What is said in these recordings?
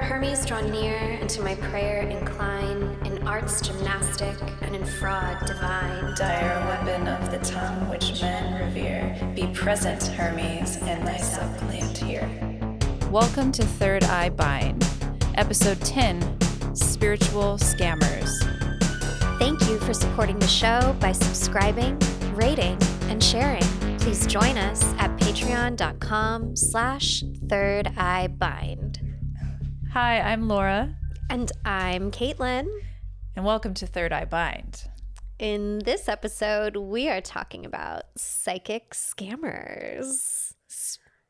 Hermes draw near, and to my prayer incline, in arts gymnastic and in fraud divine. Dire weapon of the tongue which men revere, be present, Hermes, in thy supplant here. Welcome to Third Eye Bind, Episode 10, Spiritual Scammers. Thank you for supporting the show by subscribing, rating, and sharing. Please join us at patreon.com/thirdEyeBind. Hi, I'm Laura. And I'm Kaitlyn. And welcome to Third Eye Bind. In this episode, we are talking about psychic scammers.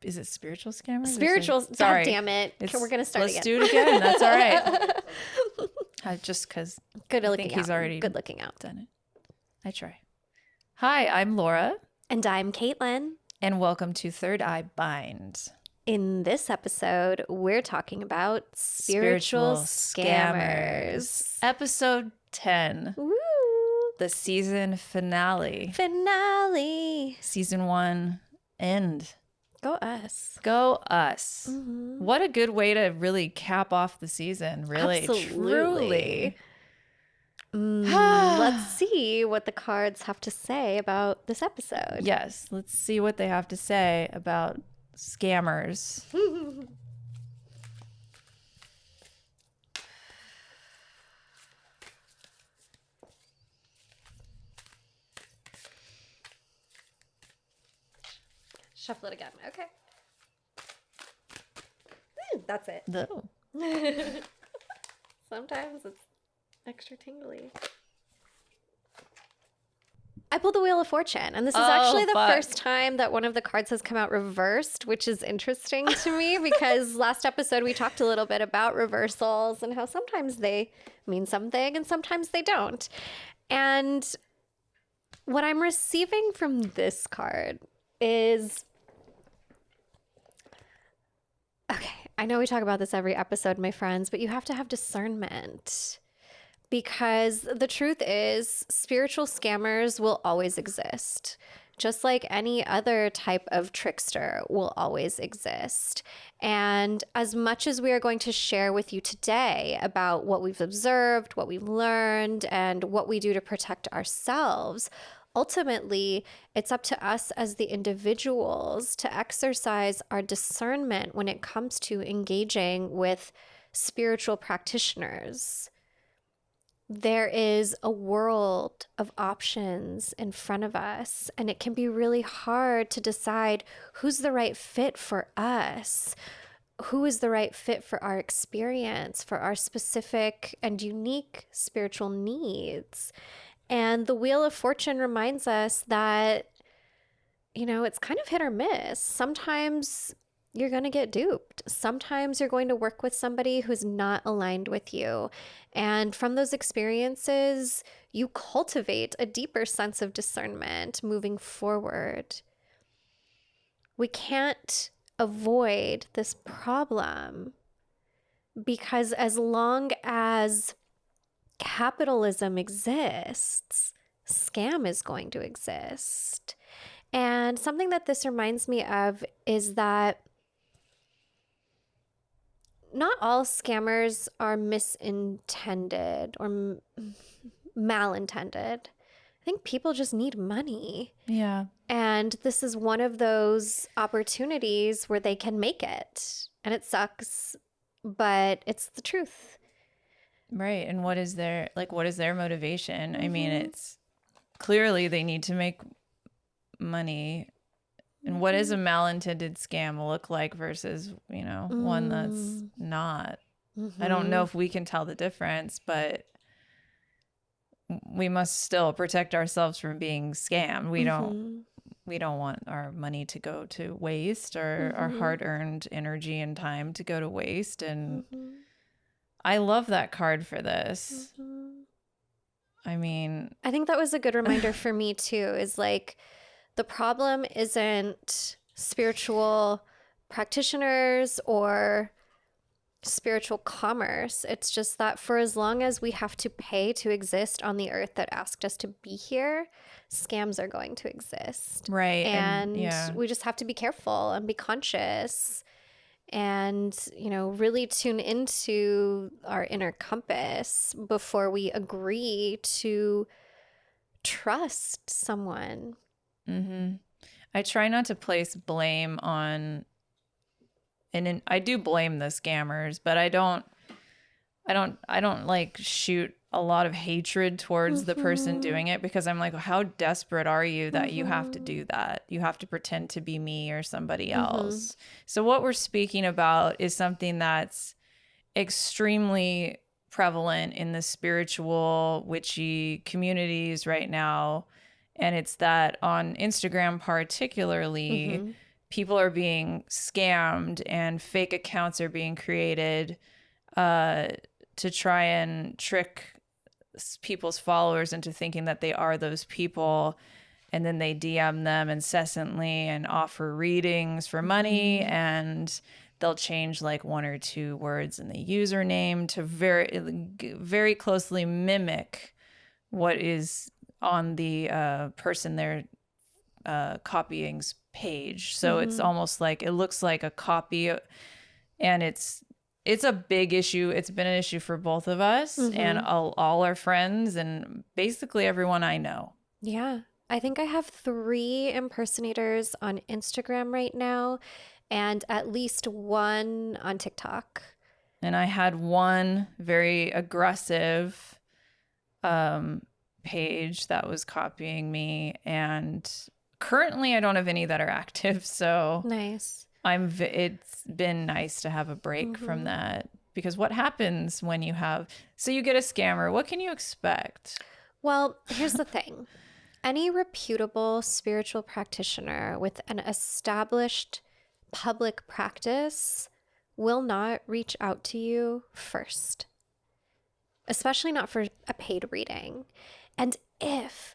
Is it spiritual scammers? Spiritual, God damn it. We're going to start again. Let's do it again. That's all right. Just because I think he's already good looking out. Done it. I try. Hi, I'm Laura. And I'm Kaitlyn. And welcome to Third Eye Bind. In this episode, we're talking about spiritual scammers. Episode 10. Woo! The season finale. Season 1 end. Go us. Go us. Mm-hmm. What a good way to really cap off the season. Really, Absolutely. Truly. Let's see what the cards have to say about this episode. Yes, let's see what they have to say about scammers. Shuffle it again. Okay. That's it. No. Sometimes it's extra tingly. I pulled the Wheel of Fortune, and this is actually the first time that one of the cards has come out reversed, which is interesting to me because last episode we talked a little bit about reversals and how sometimes they mean something and sometimes they don't. And what I'm receiving from this card is... Okay, I know we talk about this every episode, my friends, but you have to have discernment. Because the truth is, spiritual scammers will always exist. Just like any other type of trickster will always exist. And as much as we are going to share with you today about what we've observed, what we've learned, and what we do to protect ourselves, ultimately, it's up to us as the individuals to exercise our discernment when it comes to engaging with spiritual practitioners. There is a world of options in front of us, and it can be really hard to decide who's the right fit for us, who is the right fit for our experience, for our specific and unique spiritual needs. And the Wheel of Fortune reminds us that, you know, it's kind of hit or miss. Sometimes you're going to get duped. Sometimes you're going to work with somebody who's not aligned with you. And from those experiences, you cultivate a deeper sense of discernment moving forward. We can't avoid this problem because as long as capitalism exists, scam is going to exist. And something that this reminds me of is that not all scammers are misintended or malintended. I think people just need money. Yeah. And this is one of those opportunities where they can make it. And it sucks, but it's the truth. Right. And what is their motivation? I mean, it's clearly they need to make money. And what does a malintended scam look like versus, you know, one that's not? I don't know if we can tell the difference, but we must still protect ourselves from being scammed. We don't want our money to go to waste or our hard-earned energy and time to go to waste. And I love that card for this. I mean, I think that was a good reminder for me too, is like, the problem isn't spiritual practitioners or spiritual commerce. It's just that for as long as we have to pay to exist on the earth that asked us to be here, scams are going to exist. Right. And we just have to be careful and be conscious and, really tune into our inner compass before we agree to trust someone. Mm-hmm. I try not to place blame on, and I do blame the scammers, but I don't like shoot a lot of hatred towards the person doing it, because I'm like, how desperate are you that you have to do that? You have to pretend to be me or somebody else. So what we're speaking about is something that's extremely prevalent in the spiritual witchy communities right now. And it's that on Instagram particularly, people are being scammed and fake accounts are being created to try and trick people's followers into thinking that they are those people. And then they DM them incessantly and offer readings for money, and they'll change like one or two words in the username to very closely mimic what is on the person they're copying's page. So it's almost like it looks like a copy, and it's a big issue. It's been an issue for both of us and all our friends and basically everyone I know. Yeah. I think I have 3 impersonators on Instagram right now and at least 1 on TikTok. And I had one very aggressive page that was copying me, and currently I don't have any that are active. So Nice. It's been nice to have a break from that, because what happens when you get a scammer? What can you expect? Well, here's the thing. Any reputable spiritual practitioner with an established public practice will not reach out to you first, especially not for a paid reading. And if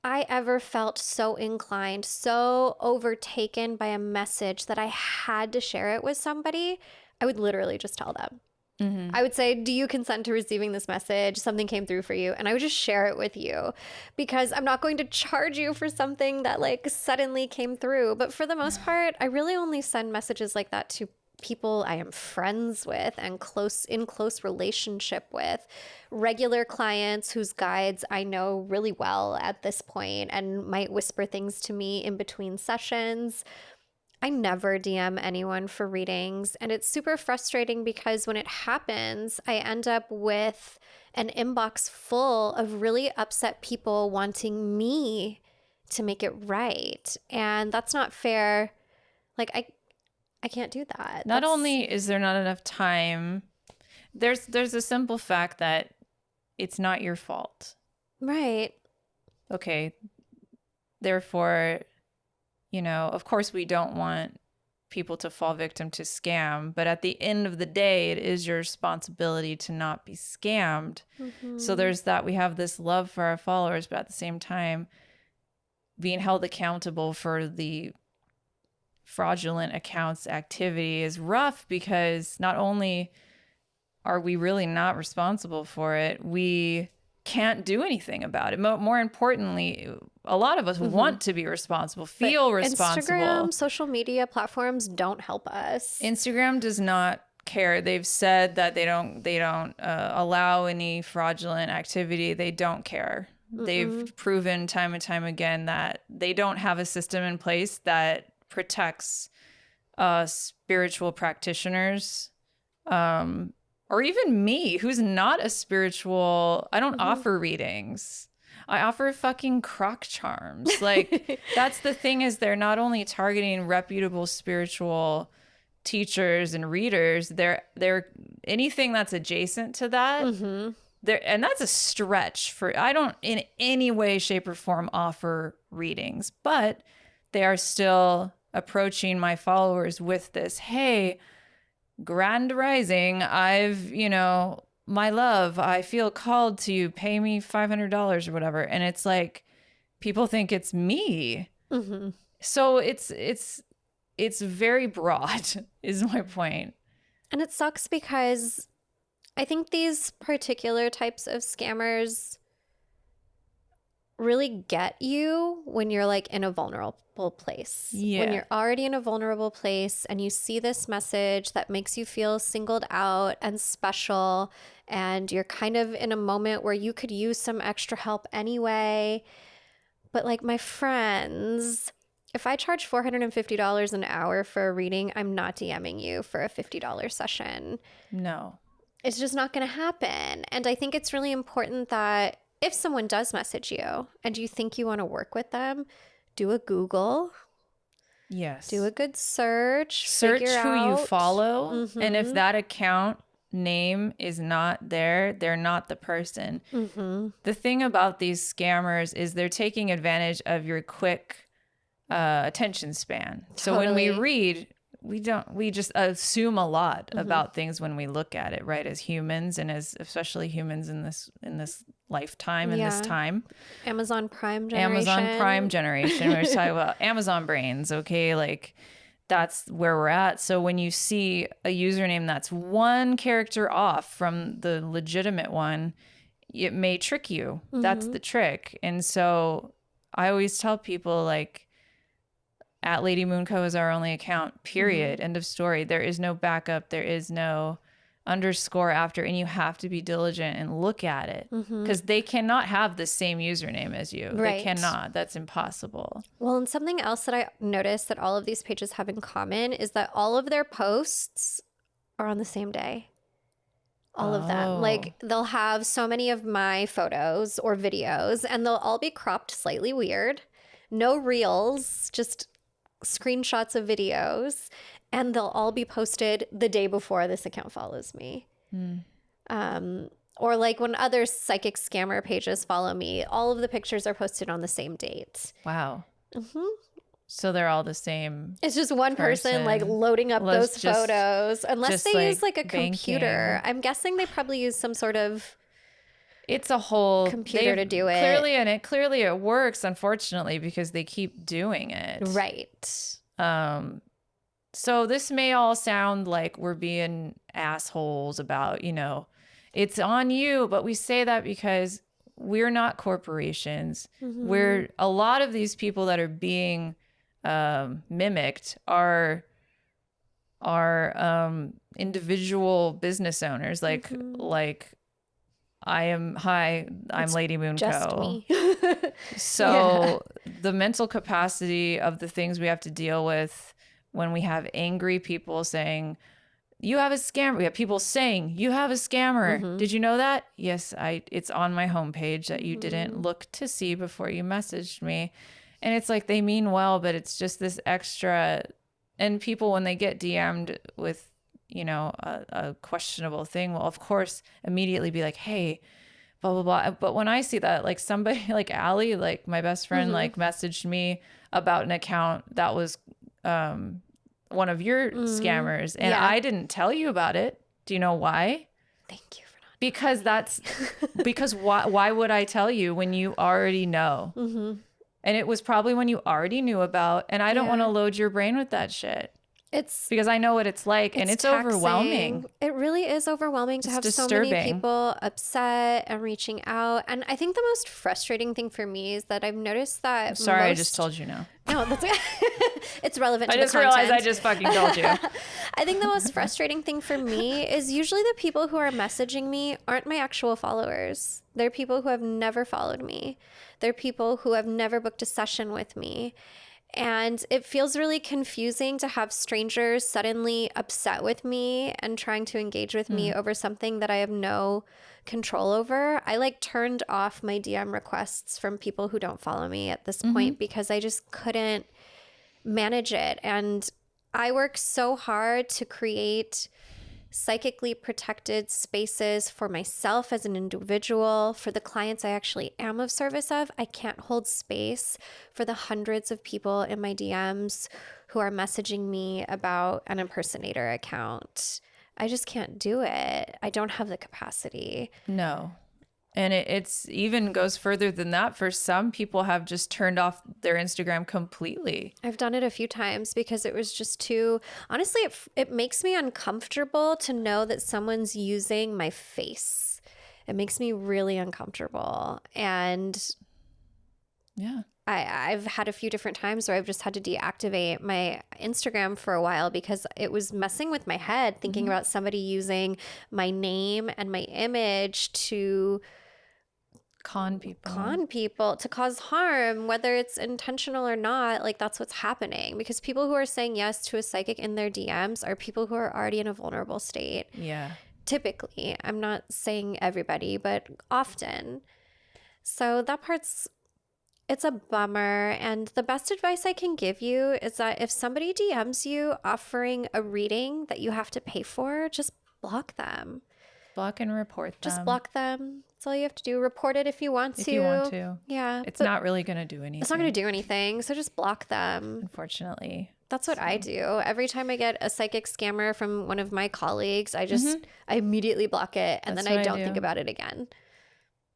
I ever felt so inclined, so overtaken by a message that I had to share it with somebody, I would literally just tell them. I would say, do you consent to receiving this message? Something came through for you. And I would just share it with you, because I'm not going to charge you for something that like suddenly came through. But for the most part, I really only send messages like that to people I am friends with and in close relationship with, regular clients whose guides I know really well at this point and might whisper things to me in between sessions. I never DM anyone for readings, and it's super frustrating because when it happens, I end up with an inbox full of really upset people wanting me to make it right. And that's not fair. Like, I can't do that. Not only is there not enough time, there's a simple fact that it's not your fault. Right. Okay. Therefore, of course we don't want people to fall victim to scam, but at the end of the day, it is your responsibility to not be scammed. So there's that. We have this love for our followers, but at the same time, being held accountable for the fraudulent accounts activity is rough, because not only are we really not responsible for it, we can't do anything about it. More importantly, a lot of us want to be responsible, feel responsible. Instagram, social media platforms don't help us. Instagram does not care. They've said that they don't allow any fraudulent activity. They don't care. They've proven time and time again that they don't have a system in place that protects spiritual practitioners, or even me, who's not a spiritual. I don't offer readings. I offer fucking croc charms. Like, that's the thing, is they're not only targeting reputable spiritual teachers and readers, they're anything that's adjacent to that. And that's a stretch for, I don't in any way, shape, or form offer readings, but they are still approaching my followers with this, hey, grand rising, I've, my love, I feel called to you, pay me $500 or whatever. And it's like, people think it's me. So it's very broad is my point. And it sucks because I think these particular types of scammers really get you when you're like in a vulnerable place. Yeah. When you're already in a vulnerable place and you see this message that makes you feel singled out and special, and you're kind of in a moment where you could use some extra help anyway. But like, my friends, if I charge $450 an hour for a reading, I'm not DMing you for a $50 session. No. It's just not going to happen. And I think it's really important that if someone does message you and you think you want to work with them, do a Google, Yes. do a good search Search figure who you out. follow. And if that account name is not there, they're not the person. The thing about these scammers is they're taking advantage of your quick attention span. So when we Totally. read, we just assume a lot about things when we look at it, right? As humans, and as especially humans in this lifetime, in this Yeah. time. Amazon Prime generation. Amazon Prime generation. We're talking about Amazon brains, okay? Like, that's where we're at. So when you see a username that's one character off from the legitimate one, it may trick you. That's the trick. And so I always tell people, like, at Lady Moonco is our only account, period. End of story. There is no backup. There is no underscore after, and you have to be diligent and look at it, because they cannot have the same username as you. Right. They cannot. That's impossible. Well, and something else that I noticed that all of these pages have in common is that all of their posts are on the same day. All of them. Oh. Like, they'll have so many of my photos or videos, and they'll all be cropped slightly weird. No reels, just screenshots of videos, and they'll all be posted the day before this account follows me. Or like when other psychic scammer pages follow me, all of the pictures are posted on the same date. Wow. So they're all the same. It's just one person like Person. loading up Let's those just- photos, unless just, they use like, like a computer. banking. I'm guessing they probably use some sort of It's a whole computer to do it. Clearly it works, unfortunately, because they keep doing it. right. So this may all sound like we're being assholes about, it's on you, but we say that because we're not corporations. We're a lot of these people that are being mimicked are individual business owners, like I'm Lady Moonco. Just me. So the mental capacity of the things we have to deal with when we have angry people saying, you have a scammer. We have people saying, you have a scammer. Did you know that? Yes, it's on my homepage that you didn't look to see before you messaged me. And it's like, they mean well, but it's just this extra. And people, when they get DM'd with, a questionable thing, will of course immediately be like, hey, blah, blah, blah. But when I see that, like somebody like Allie, like my best friend, like messaged me about an account that was one of your scammers, and Yeah. I didn't tell you about it. Do you know why? Thank you for not. Because why would I tell you when you already know? And it was probably when you already knew about, and I don't want to load your brain with that shit. It's Because I know what it's like, and it's taxing. overwhelming. It really is overwhelming to have so many disturbing. people upset and reaching out. And I think the most frustrating thing for me is that I've noticed that Sorry, I most- just told you no. No, that's it's relevant to I the just content. realized I just fucking told you. I think the most frustrating thing for me is usually the people who are messaging me aren't my actual followers. They're people who have never followed me. They're people who have never booked a session with me. And it feels really confusing to have strangers suddenly upset with me and trying to engage with me over something that I have no control over. I like turned off my DM requests from people who don't follow me at this point because I just couldn't manage it. And I work so hard to create psychically protected spaces for myself as an individual, for the clients I actually am of service of. I can't hold space for the hundreds of people in my DMs who are messaging me about an impersonator account. I just can't do it. I don't have the capacity. No. And it's even goes further than that. For some people have just turned off their Instagram completely. I've done it a few times because it was just too, honestly, it makes me uncomfortable to know that someone's using my face. It makes me really uncomfortable. And Yeah. I've had a few different times where I've just had to deactivate my Instagram for a while because it was messing with my head thinking about somebody using my name and my image to Con people. to cause harm, whether it's intentional or not. Like, that's what's happening, because people who are saying yes to a psychic in their DMs are people who are already in a vulnerable state. Yeah. Typically, I'm not saying everybody, but often. So that part's, it's a bummer. And the best advice I can give you is that if somebody DMs you offering a reading that you have to pay for, just block them. Block and report them. Just block them. That's all you have to do. Report it if you want to. If you want to. Yeah. It's not really going to do anything. It's not going to do anything. So just block them. Unfortunately. That's what I do. Every time I get a psychic scammer from one of my colleagues, I immediately block it, and That's then I what I don't do. think about it again.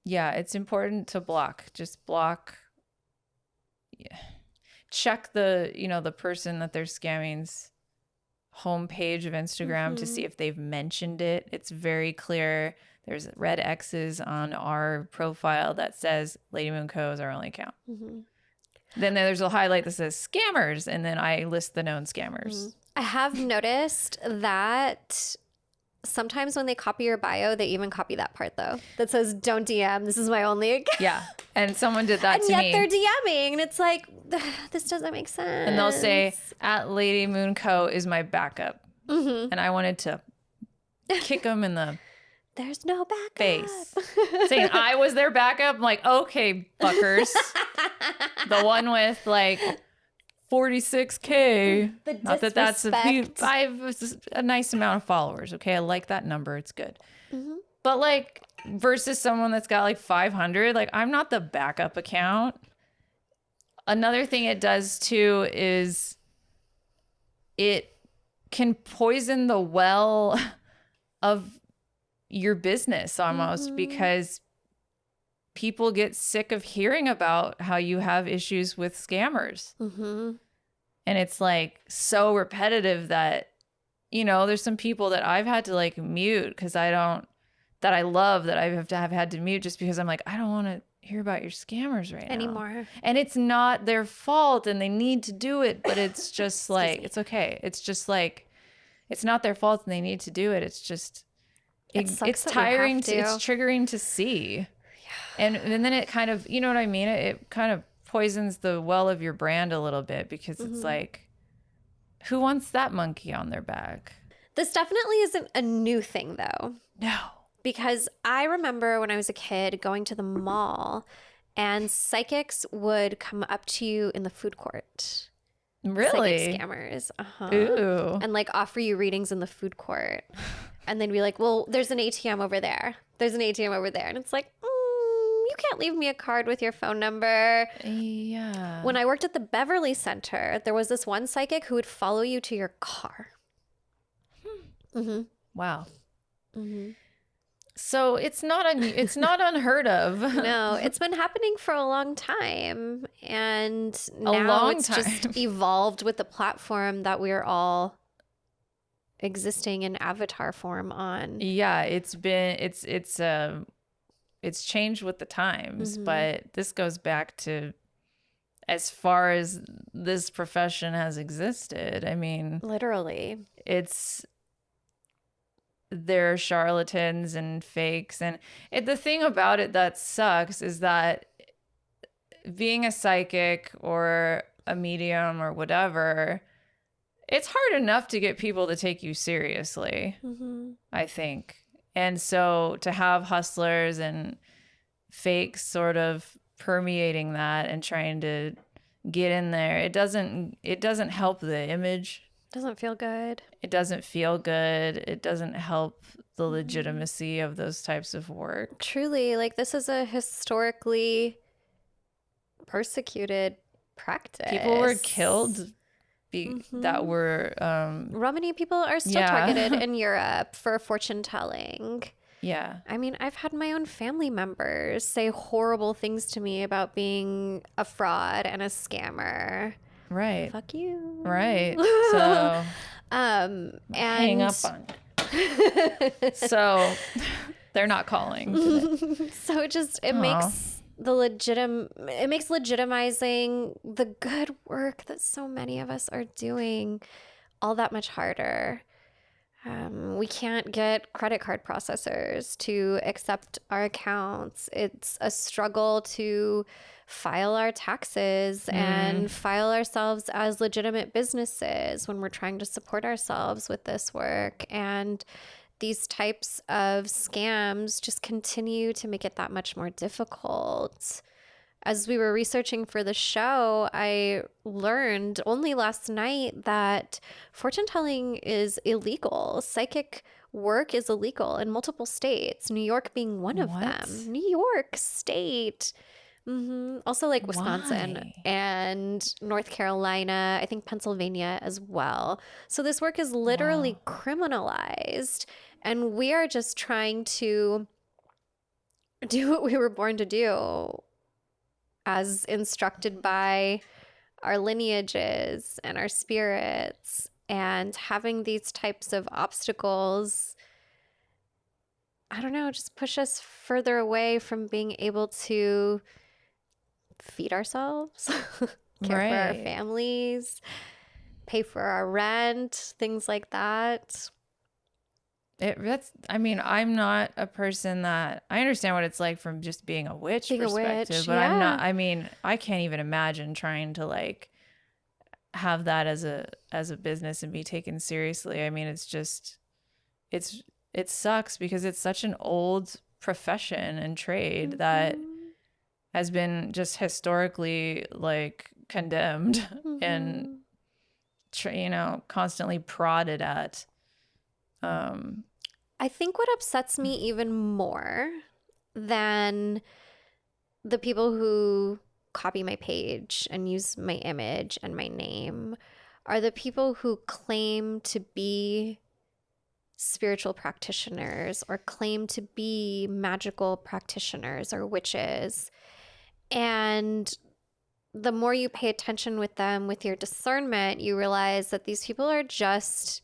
Yeah, it's important to block. Just block. Yeah. Check the person that they're scamming's homepage of Instagram to see if they've mentioned it. It's very clear. There's red X's on our profile that says Lady Moon Co. is our only account. Then there's a highlight that says scammers, and then I list the known scammers. I have noticed that sometimes when they copy your bio, they even copy that part, though, that says don't DM. This is my only account. Yeah, and someone did that And to yet me. they're DMing, and it's like, this doesn't make sense. And they'll say, at Lady Moon Co. is my backup. And I wanted to kick them in the there's no backup. face. Saying I was their backup. I'm like, okay, fuckers. The one with like 46K. The Not that that's disrespect. I have a nice amount of followers. Okay, I like that number. It's good. But like versus someone that's got like 500, like I'm not the backup account. Another thing it does too is it can poison the well of your business almost, because people get sick of hearing about how you have issues with scammers. And it's like so repetitive that, there's some people that I've had to like mute because I love that I have had to mute just because I'm like, I don't want to hear about your scammers right now Anymore. And it's not their fault and they need to do it, but it's just like, it's okay. It's just like, it's not their fault and they need to do it. It's just, It sucks it's that we have tiring to. it's triggering to see. And then it kind of, you know what I mean? It kind of poisons the well of your brand a little bit, because it's like, who wants that monkey on their back? This definitely isn't a new thing, though. No. Because I remember when I was a kid going to the mall and psychics would come up to you in the food court. Really? Psychic scammers. Ooh. And like offer you readings in the food court. And then be like, well, there's an ATM over there. There's an ATM over there. And it's like, you can't leave me a card with your phone number. Yeah. When I worked at the Beverly Center, there was this one psychic who would follow you to your car. Wow. So it's not unheard of. No, it's been happening for a long time. And now long it's time. just evolved with the platform that we're all existing in avatar form on. Yeah, it's changed with the times, but this goes back to as far as this profession has existed. I mean, Literally. there are charlatans and fakes, and the thing about it that sucks is that being a psychic or a medium or whatever, it's hard enough to get people to take you seriously, I think. And so to have hustlers and fakes sort of permeating that and trying to get in there, it doesn't help the image. Doesn't feel good. It doesn't feel good. It doesn't help the legitimacy of those types of work. Truly, like, this is a historically persecuted practice. People were killed that were Romani people are still targeted in Europe for fortune telling. yeah. I mean, I've had my own family members say horrible things to me about being a fraud and a scammer. Right. Fuck you. Right. So And hang up on it. So they're not calling today. So it makes it makes legitimizing the good work that so many of us are doing all that much harder. We can't get credit card processors to accept our accounts. It's a struggle to file our taxes and file ourselves as legitimate businesses when we're trying to support ourselves with this work. And these types of scams just continue to make it that much more difficult. As we were researching for the show, I learned only last night that fortune telling is illegal. Psychic work is illegal in multiple states, New York being one of them. New York State. Also like Wisconsin Why? and North Carolina, I think Pennsylvania as well. So this work is literally criminalized, and we are just trying to do what we were born to do, as instructed by our lineages and our spirits. And having these types of obstacles, I don't know, just push us further away from being able to feed ourselves, care for our families, pay for our rent, things like that. I'm not a person that, I understand what it's like from just being a witch perspective, but yeah. I'm not, I can't even imagine trying to like have that as a business and be taken seriously. I mean, it's just, it sucks because it's such an old profession and trade that has been just historically like condemned and, constantly prodded at. I think what upsets me even more than the people who copy my page and use my image and my name are the people who claim to be spiritual practitioners or claim to be magical practitioners or witches. And the more you pay attention with them, with your discernment, you realize that these people are just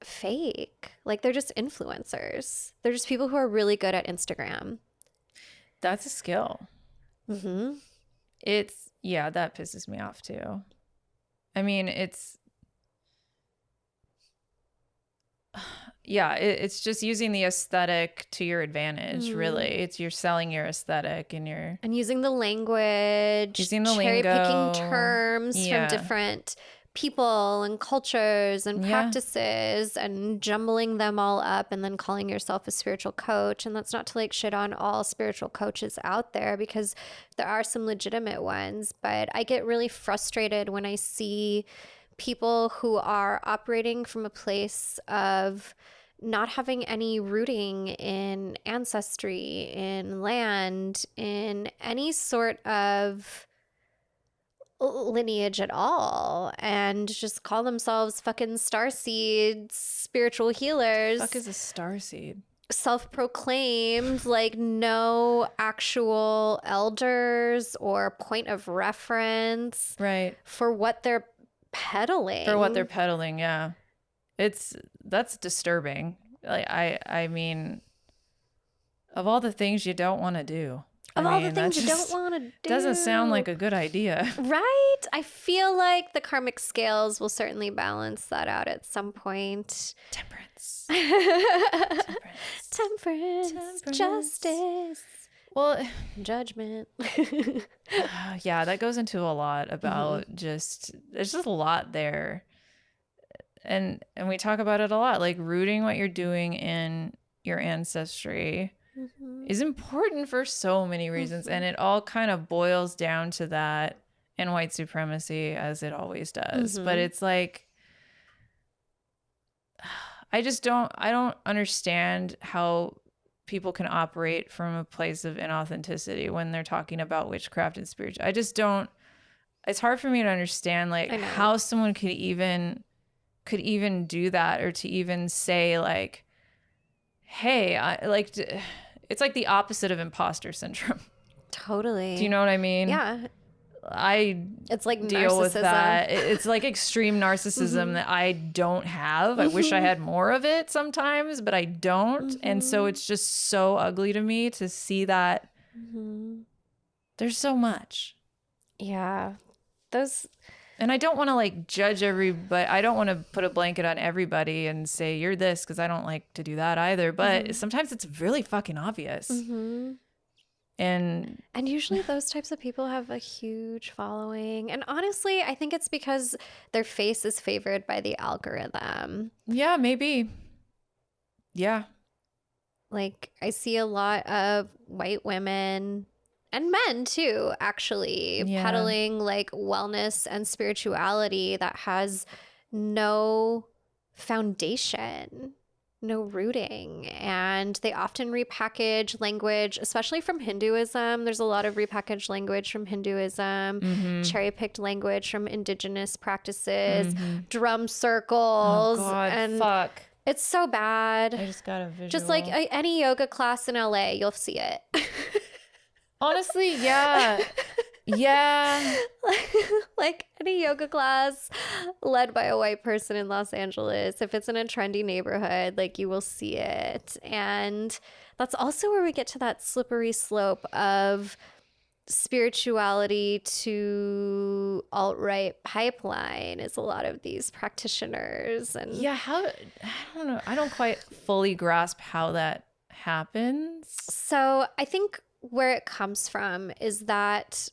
fake. Like, they're just influencers. They're just people who are really good at Instagram. That's a skill. That pisses me off too. I mean, it's just using the aesthetic to your advantage, really. You're selling your aesthetic and using the language, cherry picking terms from different people and cultures and practices and jumbling them all up and then calling yourself a spiritual coach. And that's not to like shit on all spiritual coaches out there, because there are some legitimate ones, but I get really frustrated when I see people who are operating from a place of not having any rooting in ancestry, in land, in any sort of lineage at all, and just call themselves fucking starseeds, spiritual healers. Fuck is a starseed? Self-proclaimed, like no actual elders or point of reference, right, for what they're peddling. Yeah, that's disturbing. Like I mean, of all the things you don't want to do. All the things you don't want to do. Doesn't sound like a good idea. Right? I feel like the karmic scales will certainly balance that out at some point. Temperance. Justice. Well, judgment. Yeah, that goes into a lot about there's just a lot there. And we talk about it a lot, like rooting what you're doing in your ancestry is important for so many reasons. And it all kind of boils down to that and white supremacy, as it always does. But it's like, I don't understand how people can operate from a place of inauthenticity when they're talking about witchcraft and spiritual. I just don't, it's hard for me to understand like how someone could even do that, or to even say like, hey, it's like the opposite of imposter syndrome. Totally. Do you know what I mean? Yeah. It's like deal narcissism. with that. It's like extreme narcissism that I don't have. I wish I had more of it sometimes, but I don't. And so it's just so ugly to me to see that There's so much. Yeah. Those. And I don't want to like judge everybody. I don't want to put a blanket on everybody and say you're this, because I don't like to do that either. But sometimes it's really fucking obvious. And usually those types of people have a huge following. And honestly, I think it's because their face is favored by the algorithm. yeah, maybe. Yeah. Like, I see a lot of white women and men too, actually, peddling like wellness and spirituality that has no foundation, no rooting. And they often repackage language, especially from Hinduism. There's a lot of repackaged language from Hinduism, cherry-picked language from indigenous practices, drum circles. Oh God, and fuck. it's so bad. I just got a visual. Just like any yoga class in LA, you'll see it. Honestly, yeah. Yeah. Like any yoga class led by a white person in Los Angeles, if it's in a trendy neighborhood, like you will see it. And that's also where we get to that slippery slope of spirituality to alt-right pipeline, is a lot of these practitioners. And Yeah, I don't know. I don't quite fully grasp how that happens. so I think where it comes from is that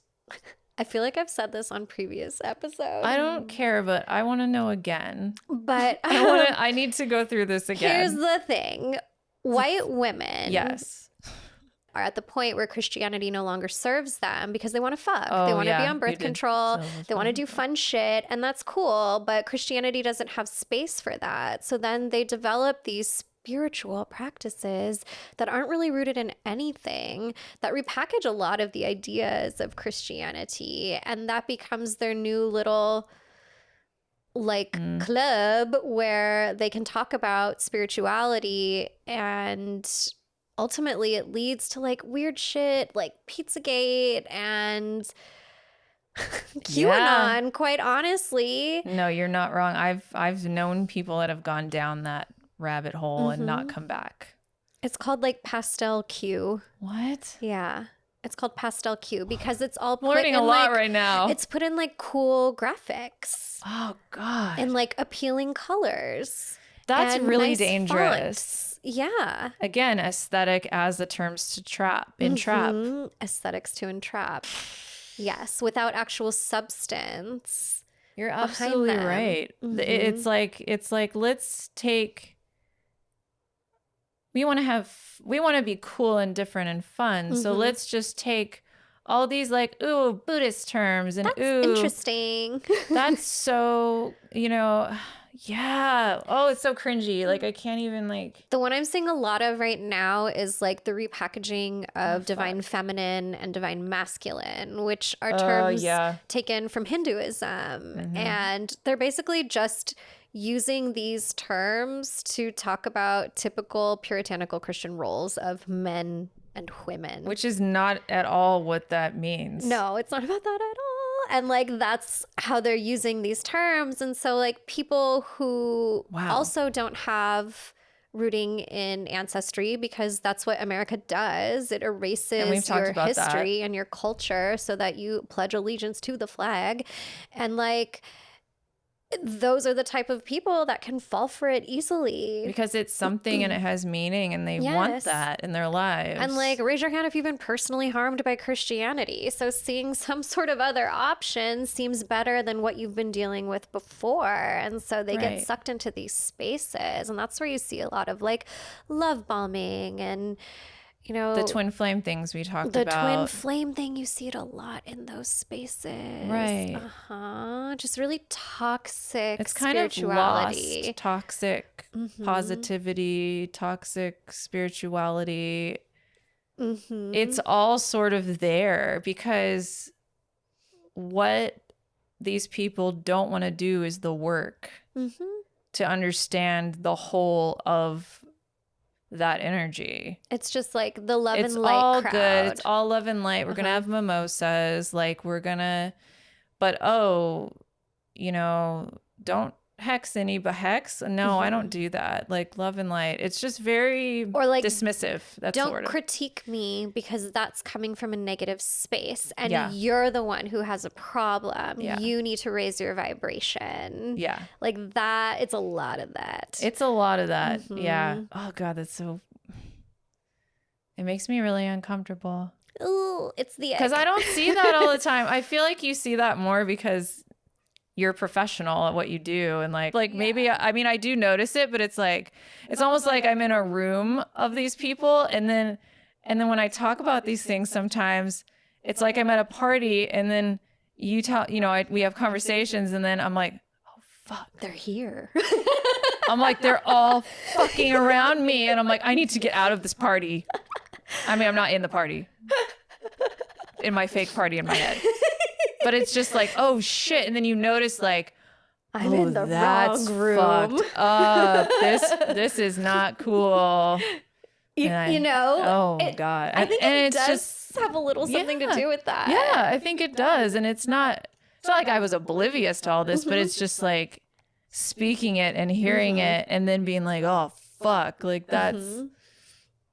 I feel like I've said this on previous episodes. I don't care, but I want to know again. But I need to go through this again. here's the thing. White women Yes. are at the point where Christianity no longer serves them because they want to fuck. Oh, they want to be yeah, on you birth did control. tell us They want to about do fun shit. And that's cool. But Christianity doesn't have space for that. So then they develop these spiritual practices that aren't really rooted in anything, that repackage a lot of the ideas of Christianity. And that becomes their new little like club where they can talk about spirituality, and ultimately it leads to like weird shit like Pizzagate and QAnon, quite honestly. No, you're not wrong. I've known people that have gone down that rabbit hole and not come back. It's called like Pastel Q. What? Yeah. It's called Pastel Q because it's all I'm learning a lot right now. It's put in like cool graphics Oh God. and like appealing colors. That's and really nice dangerous. fonts. Yeah. Again, aesthetic as the terms to entrap. Aesthetics to entrap. Yes, without actual substance. You're behind absolutely them. right. It's like let's take. We want to be cool and different and fun. So let's just take all these like Buddhist terms and That's interesting. that's so, yeah. Oh, it's so cringy. Like I can't even like. The one I'm seeing a lot of right now is like the repackaging of divine feminine and divine masculine, which are terms taken from Hinduism. And they're basically just using these terms to talk about typical puritanical Christian roles of men and women. Which is not at all what that means. No, it's not about that at all. And like that's how they're using these terms. And so like people who also don't have rooting in ancestry, because that's what America does. It erases your history and your culture so that you pledge allegiance to the flag. And like those are the type of people that can fall for it easily. Because it's something and it has meaning and they want that in their lives. And like, raise your hand if you've been personally harmed by Christianity. So seeing some sort of other option seems better than what you've been dealing with before. And so they get sucked into these spaces. And that's where you see a lot of like love bombing and, the twin flame things we talked about. The twin flame thing, you see it a lot in those spaces. Right. Just really toxic It's kind of lost. Toxic positivity, toxic spirituality. It's all sort of there because what these people don't want to do is the work to understand the whole of that energy. It's just like the love and light all crowd. Good. It's all love and light. We're gonna have mimosas. Like we're gonna, but don't hex any but hex. No, I don't do that. Like love and light. It's just very Or like dismissive. That's the don't word. critique me because that's coming from a negative space and Yeah. you're the one who has a problem. Yeah. You need to raise your vibration. Yeah. Like that, it's a lot of that. It's a lot of that. Yeah. Oh God, that's so. It makes me really uncomfortable. Ooh, it's the Because I don't see that all the time. I feel like you see that more because you're professional at what you do. And like maybe, I mean, I do notice it, but it's like, it's almost like I'm in a room of these people. And then when I talk about these things, sometimes it's like I'm at a party and then you talk, we have conversations and then I'm like, oh, fuck. They're here. I'm like, they're all fucking around me. And I'm like, I need to get out of this party. I mean, I'm not in the party. In my fake party in my head. But it's just like, oh shit. And then you notice like, I'm in the that's wrong room. fucked up. This is not cool. Oh God. I think and it it's does just have a little something to do with that. Yeah, I think it does. And it's not like I was oblivious to all this, but it's just like speaking it and hearing it and then being like, oh fuck. Like that's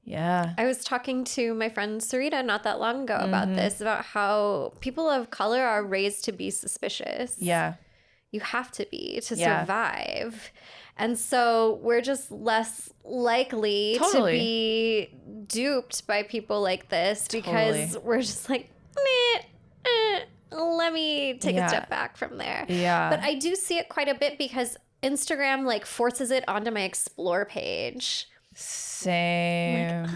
yeah. I was talking to my friend Sarita not that long ago about this, about how people of color are raised to be suspicious. Yeah. You have to be to survive. And so we're just less likely to be duped by people like this because we're just like, let me take a step back from there. Yeah. But I do see it quite a bit because Instagram like forces it onto my explore page. Same.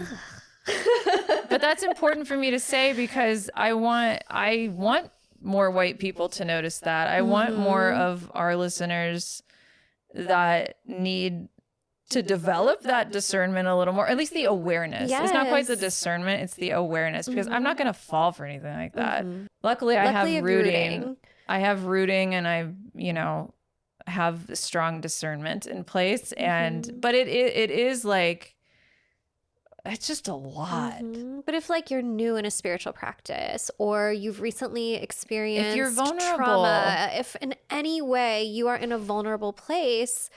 But that's important for me to say because I want more white people to notice that. I want more of our listeners that need to develop that discernment a little more, at least the awareness. Yes. It's not quite the discernment, it's the awareness because I'm not going to fall for anything like that. Luckily, I have rooting. I have rooting and I, have strong discernment in place but it is like it's just a lot. But if like you're new in a spiritual practice or you've recently experienced if you're vulnerable trauma, if in any way you are in a vulnerable place,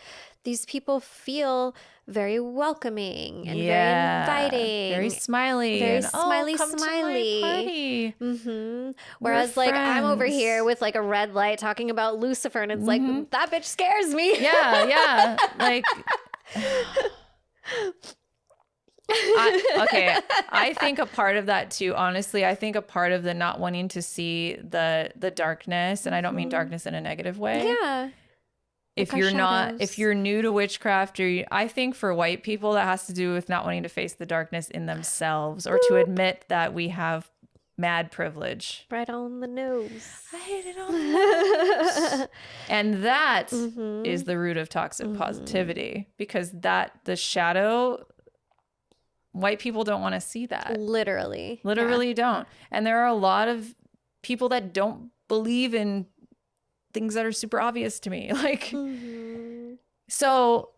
these people feel very welcoming and very inviting, very smiley, very and, smiley. Come to my party. Whereas like I'm over here with like a red light talking about Lucifer, and it's like that bitch scares me. Yeah, like. I think a part of that too, honestly, I think a part of the not wanting to see the darkness, and I don't mean darkness in a negative way. Yeah. If you're new to witchcraft, I think for white people that has to do with not wanting to face the darkness in themselves or to admit that we have mad privilege. Right on the nose. I hit it on the nose. And that is the root of toxic positivity because the shadow, white people don't want to see that. Literally don't. And there are a lot of people that don't believe in things that are super obvious to me. Like, so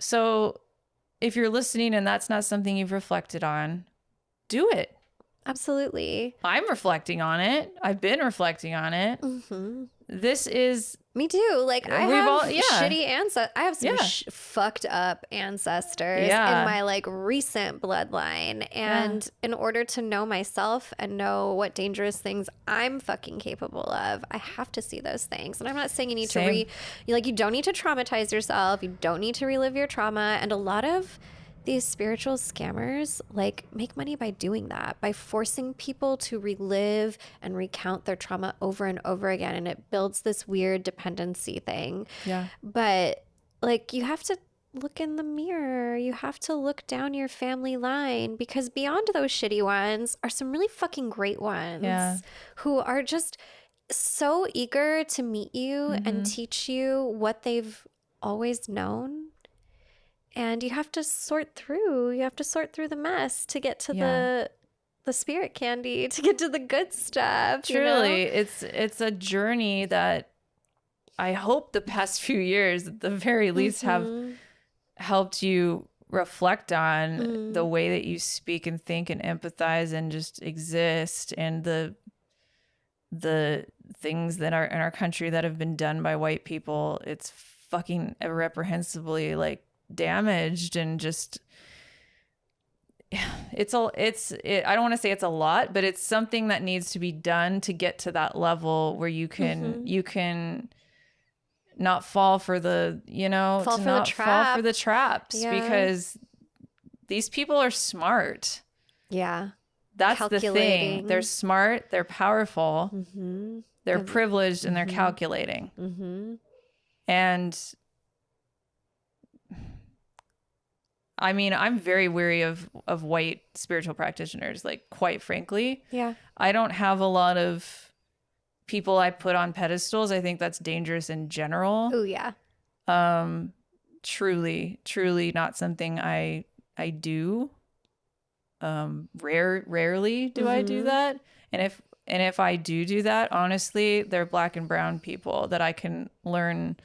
if you're listening and that's not something you've reflected on, do it. Absolutely. I'm reflecting on it. I've been reflecting on it. This is... Me too. Like I have shitty ancestors. I have some fucked up ancestors in my like recent bloodline. And in order to know myself and know what dangerous things I'm fucking capable of, I have to see those things. And I'm not saying you need to you don't need to traumatize yourself. You don't need to relive your trauma. And a lot of these spiritual scammers like make money by doing that, by forcing people to relive and recount their trauma over and over again, and it builds this weird dependency thing. But like you have to look in the mirror, you have to look down your family line, because beyond those shitty ones are some really fucking great ones who are just so eager to meet you and teach you what they've always known. And you have to sort through the mess to get to the spirit candy, to get to the good stuff. Truly, it's a journey that I hope the past few years, at the very least, have helped you reflect on the way that you speak and think and empathize and just exist, and the things that are in our country that have been done by white people. It's fucking irreprehensibly like damaged, and just I don't want to say it's a lot, but it's something that needs to be done to get to that level where you can not fall for the, Fall to for the not fall for trap. the traps, Yeah. because these people are smart. Yeah. That's the thing. Calculating. They're smart, they're powerful, they're privileged, and they're calculating. And I mean, I'm very weary of white spiritual practitioners, like, quite frankly. Yeah. I don't have a lot of people I put on pedestals. I think that's dangerous in general. Oh, yeah. Truly not something I do. Rarely do I do that. And if I do that, honestly, they're Black and brown people that I can learn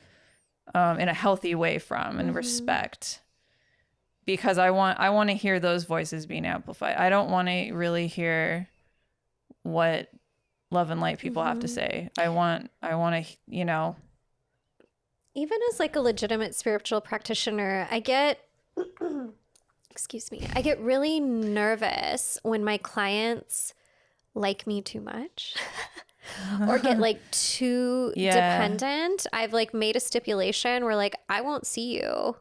in a healthy way from and respect. Because I want to hear those voices being amplified. I don't want to really hear what love and light people have to say. I want to, Even as like a legitimate spiritual practitioner, I get excuse me, I get really nervous when my clients like me too much or get like too dependent. I've like made a stipulation where like I won't see you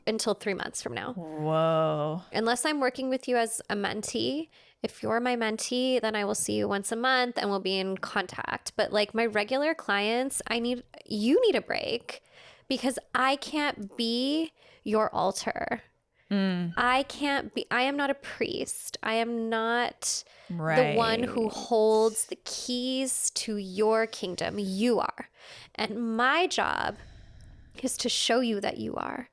until 3 months from now. Whoa. Unless I'm working with you as a mentee. If you're my mentee, then I will see you once a month and we'll be in contact. But like my regular clients, you need a break because I can't be your altar. I am not a priest. I am not the one who holds the keys to your kingdom. You are. And my job is to show you that you are.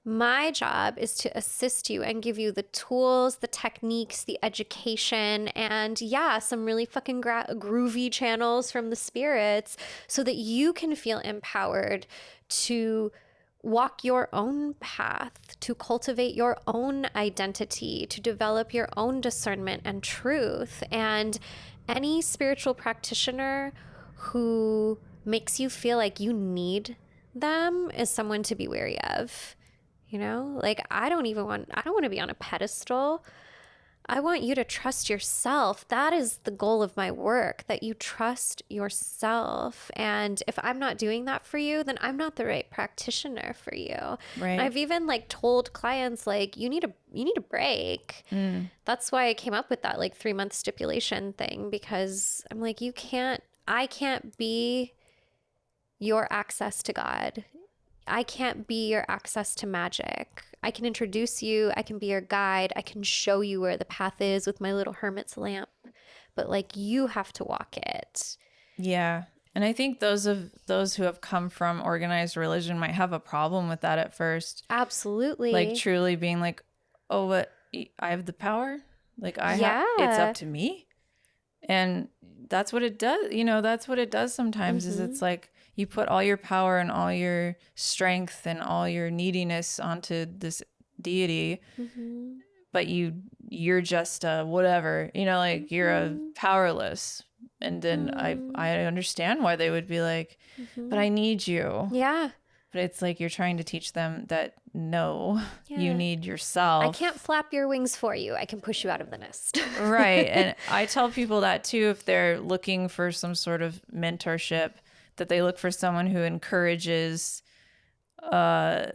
My job is to assist you and give you the tools, the techniques, the education, and some really fucking groovy channels from the spirits so that you can feel empowered to walk your own path, to cultivate your own identity, to develop your own discernment and truth. And any spiritual practitioner who makes you feel like you need them is someone to be wary of. Like I don't want to be on a pedestal. I want you to trust yourself. That is the goal of my work, that you trust yourself. And if I'm not doing that for you, then I'm not the right practitioner for you. Right. And I've even like told clients like you need a break. That's why I came up with that like 3-month stipulation thing, because I'm like I can't be your access to God. I can't be your access to magic. I can introduce you. I can be your guide. I can show you where the path is with my little hermit's lamp. But like you have to walk it. Yeah. And I think those who have come from organized religion might have a problem with that at first. Absolutely. Like truly being like, oh, what? I have the power? Like it's up to me? And that's what it does. That's what it does sometimes is it's like, you put all your power and all your strength and all your neediness onto this deity, but you're just a whatever, like you're a powerless. And then I understand why they would be like, but I need you. Yeah. But it's like you're trying to teach them that no, you need yourself. I can't flap your wings for you. I can push you out of the nest. Right. And I tell people that too, if they're looking for some sort of mentorship, that they look for someone who encourages their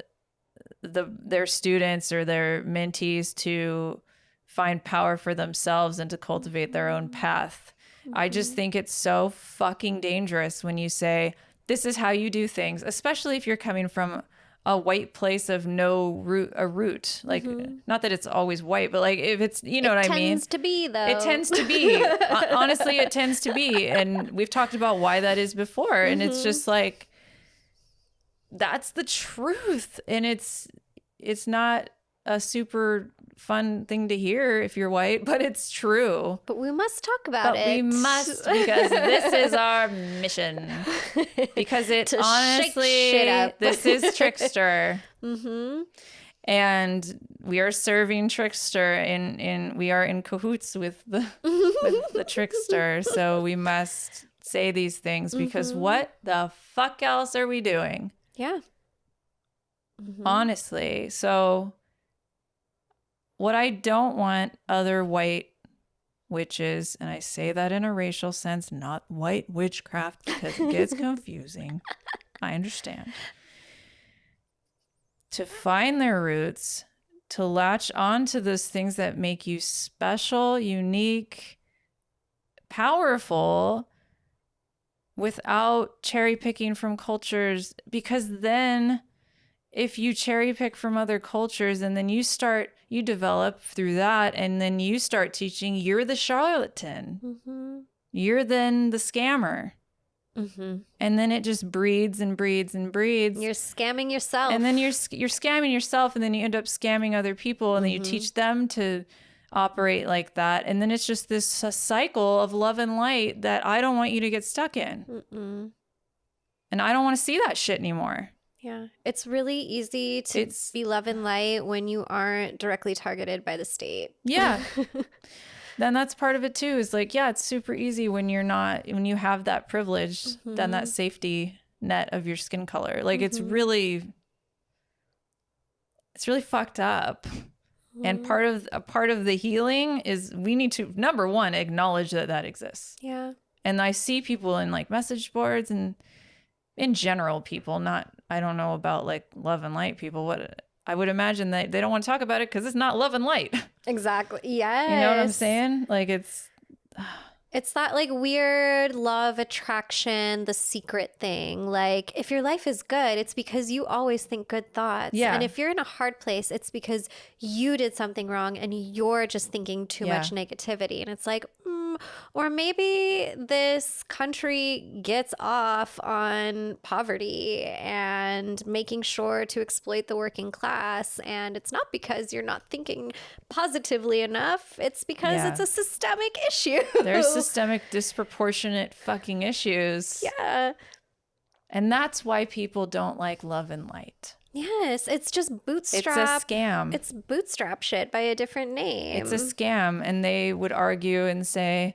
students or their mentees to find power for themselves and to cultivate their own path. I just think it's so fucking dangerous when you say, this is how you do things, especially if you're coming from a white place of no root. Like, not that it's always white, but like if it's, what I mean? It tends to be, though. It tends to be. Honestly, it tends to be. And we've talked about why that is before. And it's just like, that's the truth. And it's not a super fun thing to hear if you're white, but it's true. But we must talk about it. We must, because this is our mission. Because it to honestly, shake shit up. This is Trickster. And we are serving Trickster in we are in cahoots with the Trickster. So we must say these things because what the fuck else are we doing? Yeah. honestly. So what I don't want other white witches, and I say that in a racial sense, not white witchcraft, because it gets confusing. I understand. To find their roots, to latch on to those things that make you special, unique, powerful, without cherry picking from cultures. Because then if you cherry pick from other cultures and then you develop through that, and then you start teaching, you're the charlatan. You're then the scammer. And then it just breeds and breeds and breeds. You're scamming yourself. And then you're scamming yourself, and then you end up scamming other people, and then you teach them to operate like that. And then it's just this cycle of love and light that I don't want you to get stuck in. And I don't want to see that shit anymore. Yeah. It's really easy to be love and light when you aren't directly targeted by the state. Yeah. Then that's part of it too, is like, yeah, it's super easy when you have that privilege, then that safety net of your skin color. Like it's really fucked up. And part of the healing is we need to, number one, acknowledge that exists. Yeah. And I see people in like message boards and in general people, I don't know about like love and light people, what I would imagine that they don't want to talk about it because it's not love and light. Exactly. Yes. You know what I'm saying? Like it's that like weird love attraction, the secret thing. Like if your life is good, it's because you always think good thoughts. Yeah. And if you're in a hard place, it's because you did something wrong and you're just thinking too much negativity. And it's like, or maybe this country gets off on poverty and making sure to exploit the working class. And it's not because you're not thinking positively enough. It's because it's a systemic issue. There's systemic disproportionate fucking issues. Yeah. And that's why people don't like love and light. Yes, it's just bootstrap. It's a scam. It's bootstrap shit by a different name. It's a scam. And they would argue and say,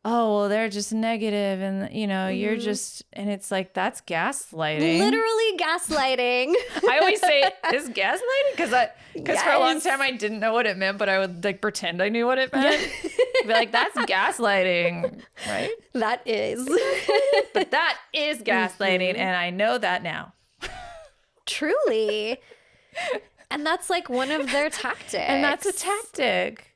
oh, well, they're just negative and, you're just, and it's like, that's gaslighting. Literally gaslighting. I always say, is gaslighting? Because for a long time I didn't know what it meant, but I would like pretend I knew what it meant. Be like, that's gaslighting, right? That is. But that is gaslighting, and I know that now. Truly. And that's like one of their tactics. And that's a tactic.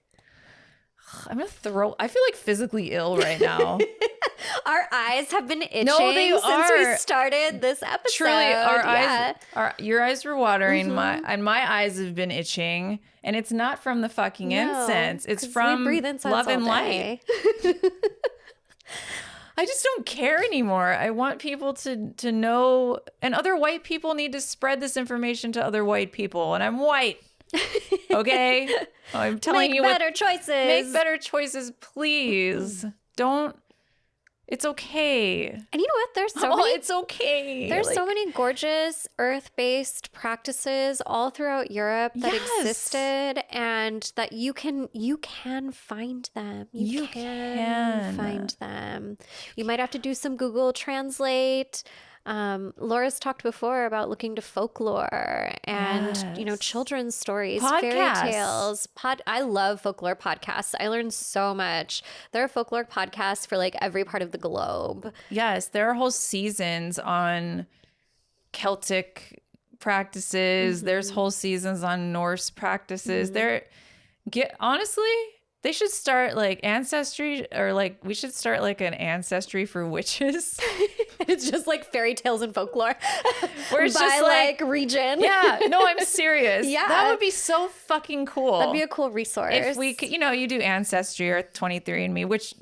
I'm going to I feel like physically ill right now. Our eyes have been itching since we started this episode. Truly, your eyes were watering, and my eyes have been itching, and it's not from the fucking incense. It's from love and light. I just don't care anymore. I want people to know, and other white people need to spread this information to other white people, and I'm white. Okay? I'm telling you, make better choices, please. Don't. It's okay. And you know what? There's it's okay. There's so many gorgeous earth-based practices all throughout Europe that existed, and that you can find them. You can find them. You might have to do some Google Translate. Laura's talked before about looking to folklore and children's stories, fairy tales. I love folklore podcasts. I learned so much. There are folklore podcasts for like every part of the globe. Yes, there are whole seasons on Celtic practices. There's whole seasons on Norse practices. Honestly, they should start like ancestry, or like we should start like an ancestry for witches. It's just like fairy tales and folklore. Where it's by just like region. Yeah, no, I'm serious. Yeah. That would be so fucking cool. That'd be a cool resource. If we could, you do Ancestry or 23andMe, which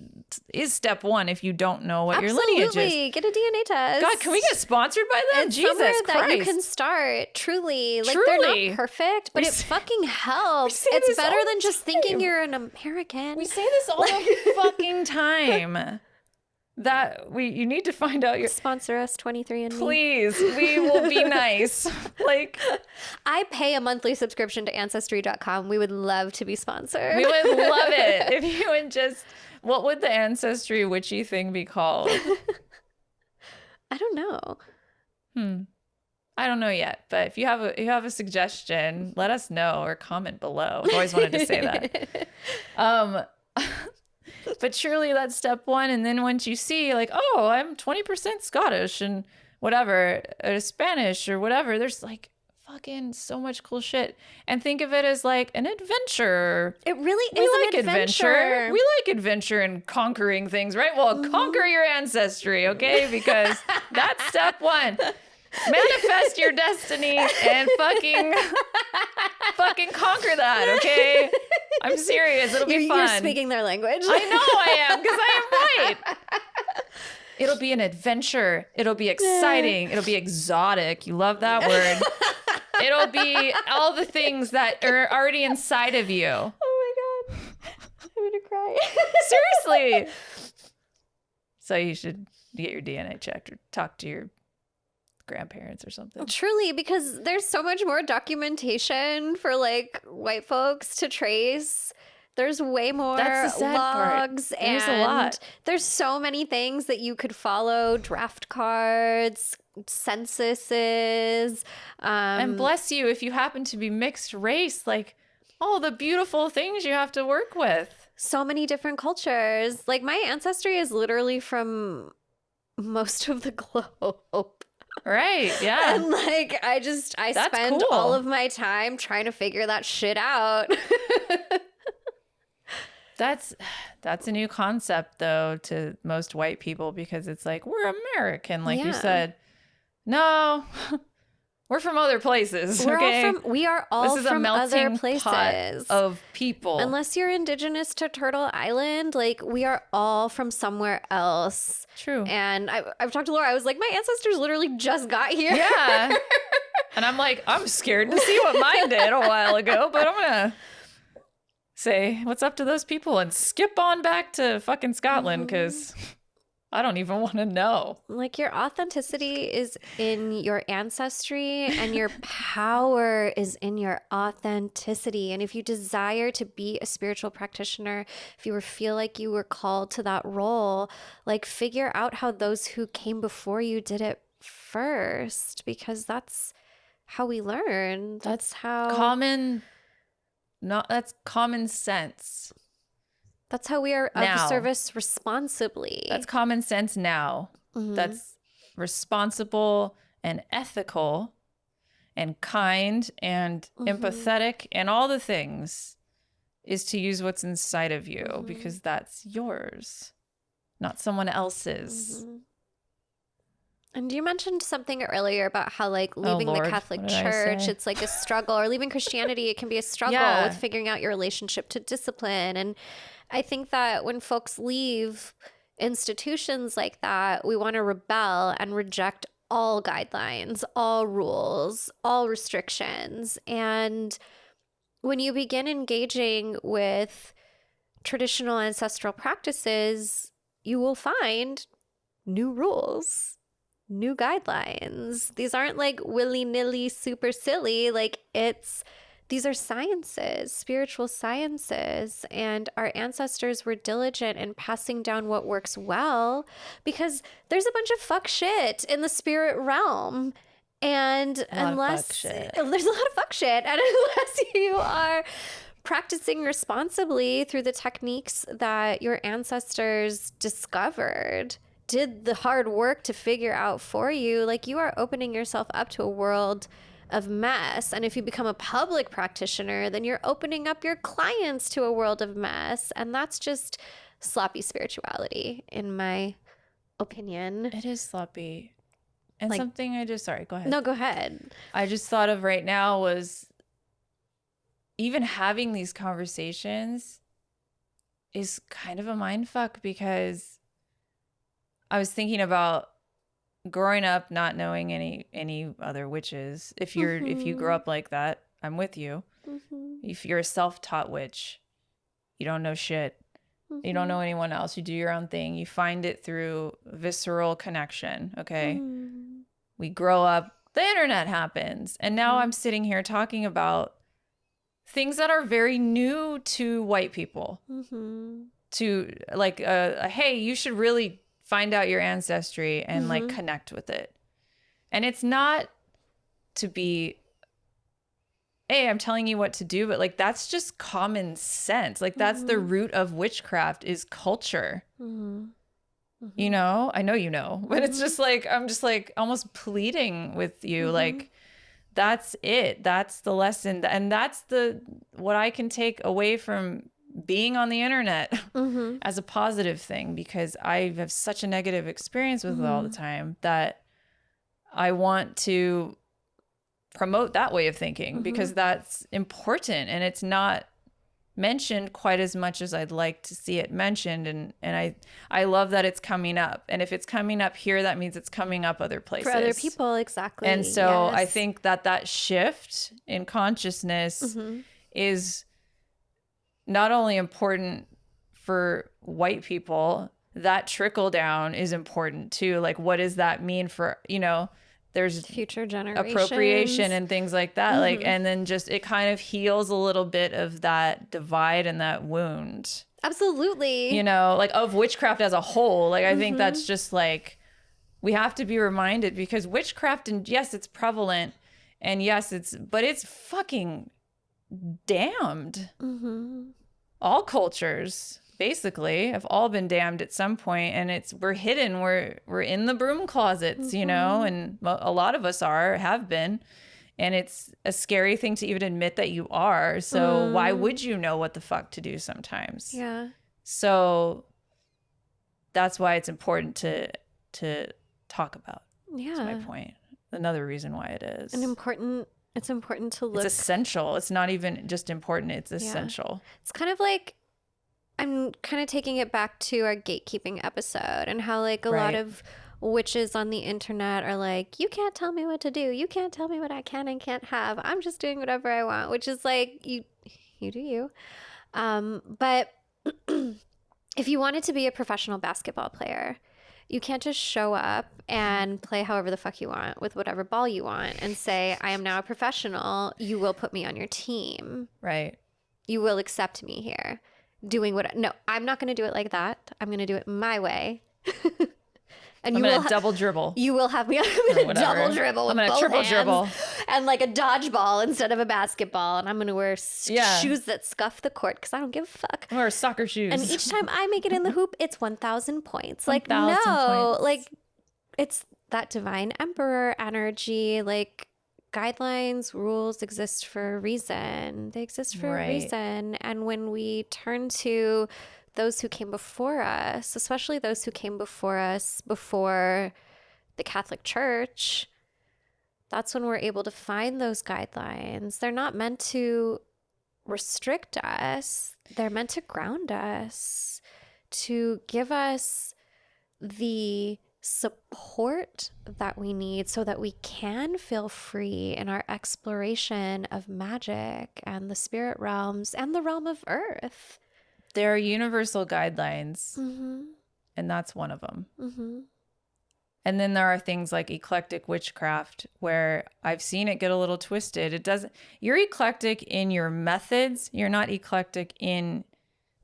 is step one if you don't know what your lineage is. Absolutely. Get a DNA test. God, can we get sponsored by them? It's Jesus somewhere Christ. that you can start. Truly. Like, they're not perfect, but it fucking helps. It's better than just thinking you're an American. We say this all the fucking time. That you need to find out your sponsor us 23andMe. Please, we will be nice. Like, I pay a monthly subscription to ancestry.com. We would love to be sponsored. We would love it if you would just. What would the ancestry witchy thing be called? I don't know. I don't know yet, but if you have a suggestion, let us know or comment below. I've always wanted to say that. But surely that's step one. And then once you see like, oh, I'm 20% Scottish and whatever, or Spanish or whatever, there's like fucking so much cool shit. And think of it as like an adventure. It really We is like an adventure. We like adventure and conquering things, right? Well, conquer your ancestry, okay? Because that's step one. Manifest your destiny and fucking conquer that, okay? I'm serious. It'll be fun. You're speaking their language. I know I am, because I am right. It'll be an adventure. It'll be exciting. It'll be exotic. You love that word. It'll be all the things that are already inside of you. Oh my God. I'm going to cry. Seriously. So you should get your DNA checked or talk to your grandparents or something. Truly, because there's so much more documentation for like white folks to trace. There's way more That's the sad part. logs There's and a lot. there's so many things that you could follow, draft cards, censuses. And bless you if you happen to be mixed race, like all the beautiful things you have to work with. So many different cultures. Like my ancestry is literally from most of the globe. Right. Yeah. And like I That's spend cool. all of my time trying to figure that shit out. That's a new concept though to most white people, because it's like, we're American, like you Yeah. said. No, we're from other places. Okay. We are all This is a from other melting places. pot of people. Unless you're indigenous to Turtle Island, like we are all from somewhere else. True. And I've talked to Laura. I was like, my ancestors literally just got here. Yeah. And I'm like, I'm scared to see what mine did a while ago, but I'm gonna say what's up to those people and skip on back to fucking Scotland, because I don't even want to know. Like your authenticity is in your ancestry and your power is in your authenticity. And if you desire to be a spiritual practitioner, if you feel like you were called to that role, like figure out how those who came before you did it first, because that's how we learn. That's how That's common sense. that's how we are Now. of service responsibly. That's common sense now. That's responsible and ethical and kind and empathetic and all the things, is to use what's inside of you, because that's yours, not someone else's. And you mentioned something earlier about how like leaving Lord, the Catholic what did I Church, say? it's like a struggle, or leaving Christianity, it can be a struggle Yeah. with figuring out your relationship to discipline. And I think that when folks leave institutions like that, we want to rebel and reject all guidelines, all rules, all restrictions. And when you begin engaging with traditional ancestral practices, you will find new rules, new guidelines. These aren't like willy-nilly super silly. Like these are sciences, spiritual sciences, and our ancestors were diligent in passing down what works well, because there's a bunch of fuck shit in the spirit realm. And There's there's a lot of fuck shit, and unless you are practicing responsibly through the techniques that your ancestors discovered, did the hard work to figure out for you, like you are opening yourself up to a world of mess. And if you become a public practitioner, then you're opening up your clients to a world of mess. And that's just sloppy spirituality, in my opinion. It is sloppy. And Like- something sorry, go ahead. No, go ahead. I just thought of right now was even having these conversations is kind of a mind fuck, because I was thinking about growing up not knowing any other witches. If you grow up like that, I'm with you. If you're a self-taught witch, you don't know shit. You don't know anyone else. You do your own thing. You find it through visceral connection, okay? We grow up, the internet happens. And now I'm sitting here talking about things that are very new to white people. To like, hey, you should really find out your ancestry and like connect with it. And it's not to be, hey, I'm telling you what to do, but like that's just common sense. Like that's the root of witchcraft is culture. You know, I know you know, but it's just like, I'm just like almost pleading with you. Like, that's it. That's the lesson. And that's what I can take away from being on the internet as a positive thing, because I have such a negative experience with it all the time that I want to promote that way of thinking because that's important, and it's not mentioned quite as much as I'd like to see it mentioned. And I love that it's coming up. And if it's coming up here, that means it's coming up other places. For other people, exactly. And so I think that shift in consciousness is not only important for white people, that trickle down is important too. Like, what does that mean for, you know, there's future generations, appropriation and things like that. Like, and then just, it kind of heals a little bit of that divide and that wound. Absolutely. You know, like of witchcraft as a whole. Like, I think that's just like, we have to be reminded, because witchcraft, and yes, it's prevalent, and yes, but it's fucking damned. All cultures basically have all been damned at some point, and we're hidden, we're in the broom closets, you know, and a lot of us have been, and it's a scary thing to even admit that you are. So why would you know what the fuck to do sometimes? Yeah. So that's why it's important to talk about. Yeah. That's my point. Another reason why it is. It's important to look. It's essential. It's not even just important. It's essential. It's kind of like, I'm kind of taking it back to our gatekeeping episode, and how like a lot of witches on the internet are like, you can't tell me what to do. You can't tell me what I can and can't have. I'm just doing whatever I want, which is like, you do you. But if you wanted to be a professional basketball player, you can't just show up and play however the fuck you want with whatever ball you want and say, I am now a professional. You will put me on your team. Right. You will accept me here. No, I'm not going to do it like that. I'm going to do it my way. And I'm going to double dribble. You will have me. I'm going to double dribble. I'm going to triple dribble. And like a dodgeball instead of a basketball. And I'm going to wear shoes that scuff the court because I don't give a fuck. I wear soccer shoes. And each time I make it in the hoop, it's 1,000 points. Like, 1,000 no, points. like it's that divine emperor energy. Like, guidelines, rules exist for a reason. They exist for a reason. And when we turn to those who came before us, especially those who came before us before the Catholic Church, that's when we're able to find those guidelines. They're not meant to restrict us. They're meant to ground us, to give us the support that we need so that we can feel free in our exploration of magic and the spirit realms and the realm of earth. There are universal guidelines, and that's one of them. And then there are things like eclectic witchcraft, where I've seen it get a little twisted. You're eclectic in your methods. You're not eclectic in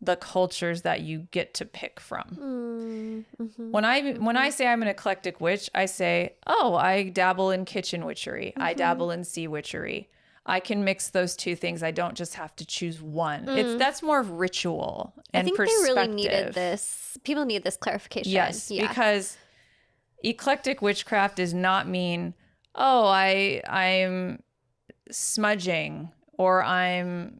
the cultures that you get to pick from. When I say I'm an eclectic witch, I say, oh, I dabble in kitchen witchery. I dabble in sea witchery. I can mix those two things. I don't just have to choose one. That's more of ritual and perspective. I think they really needed this. People need this clarification. Yes, because eclectic witchcraft does not mean, oh, I'm smudging, or I'm,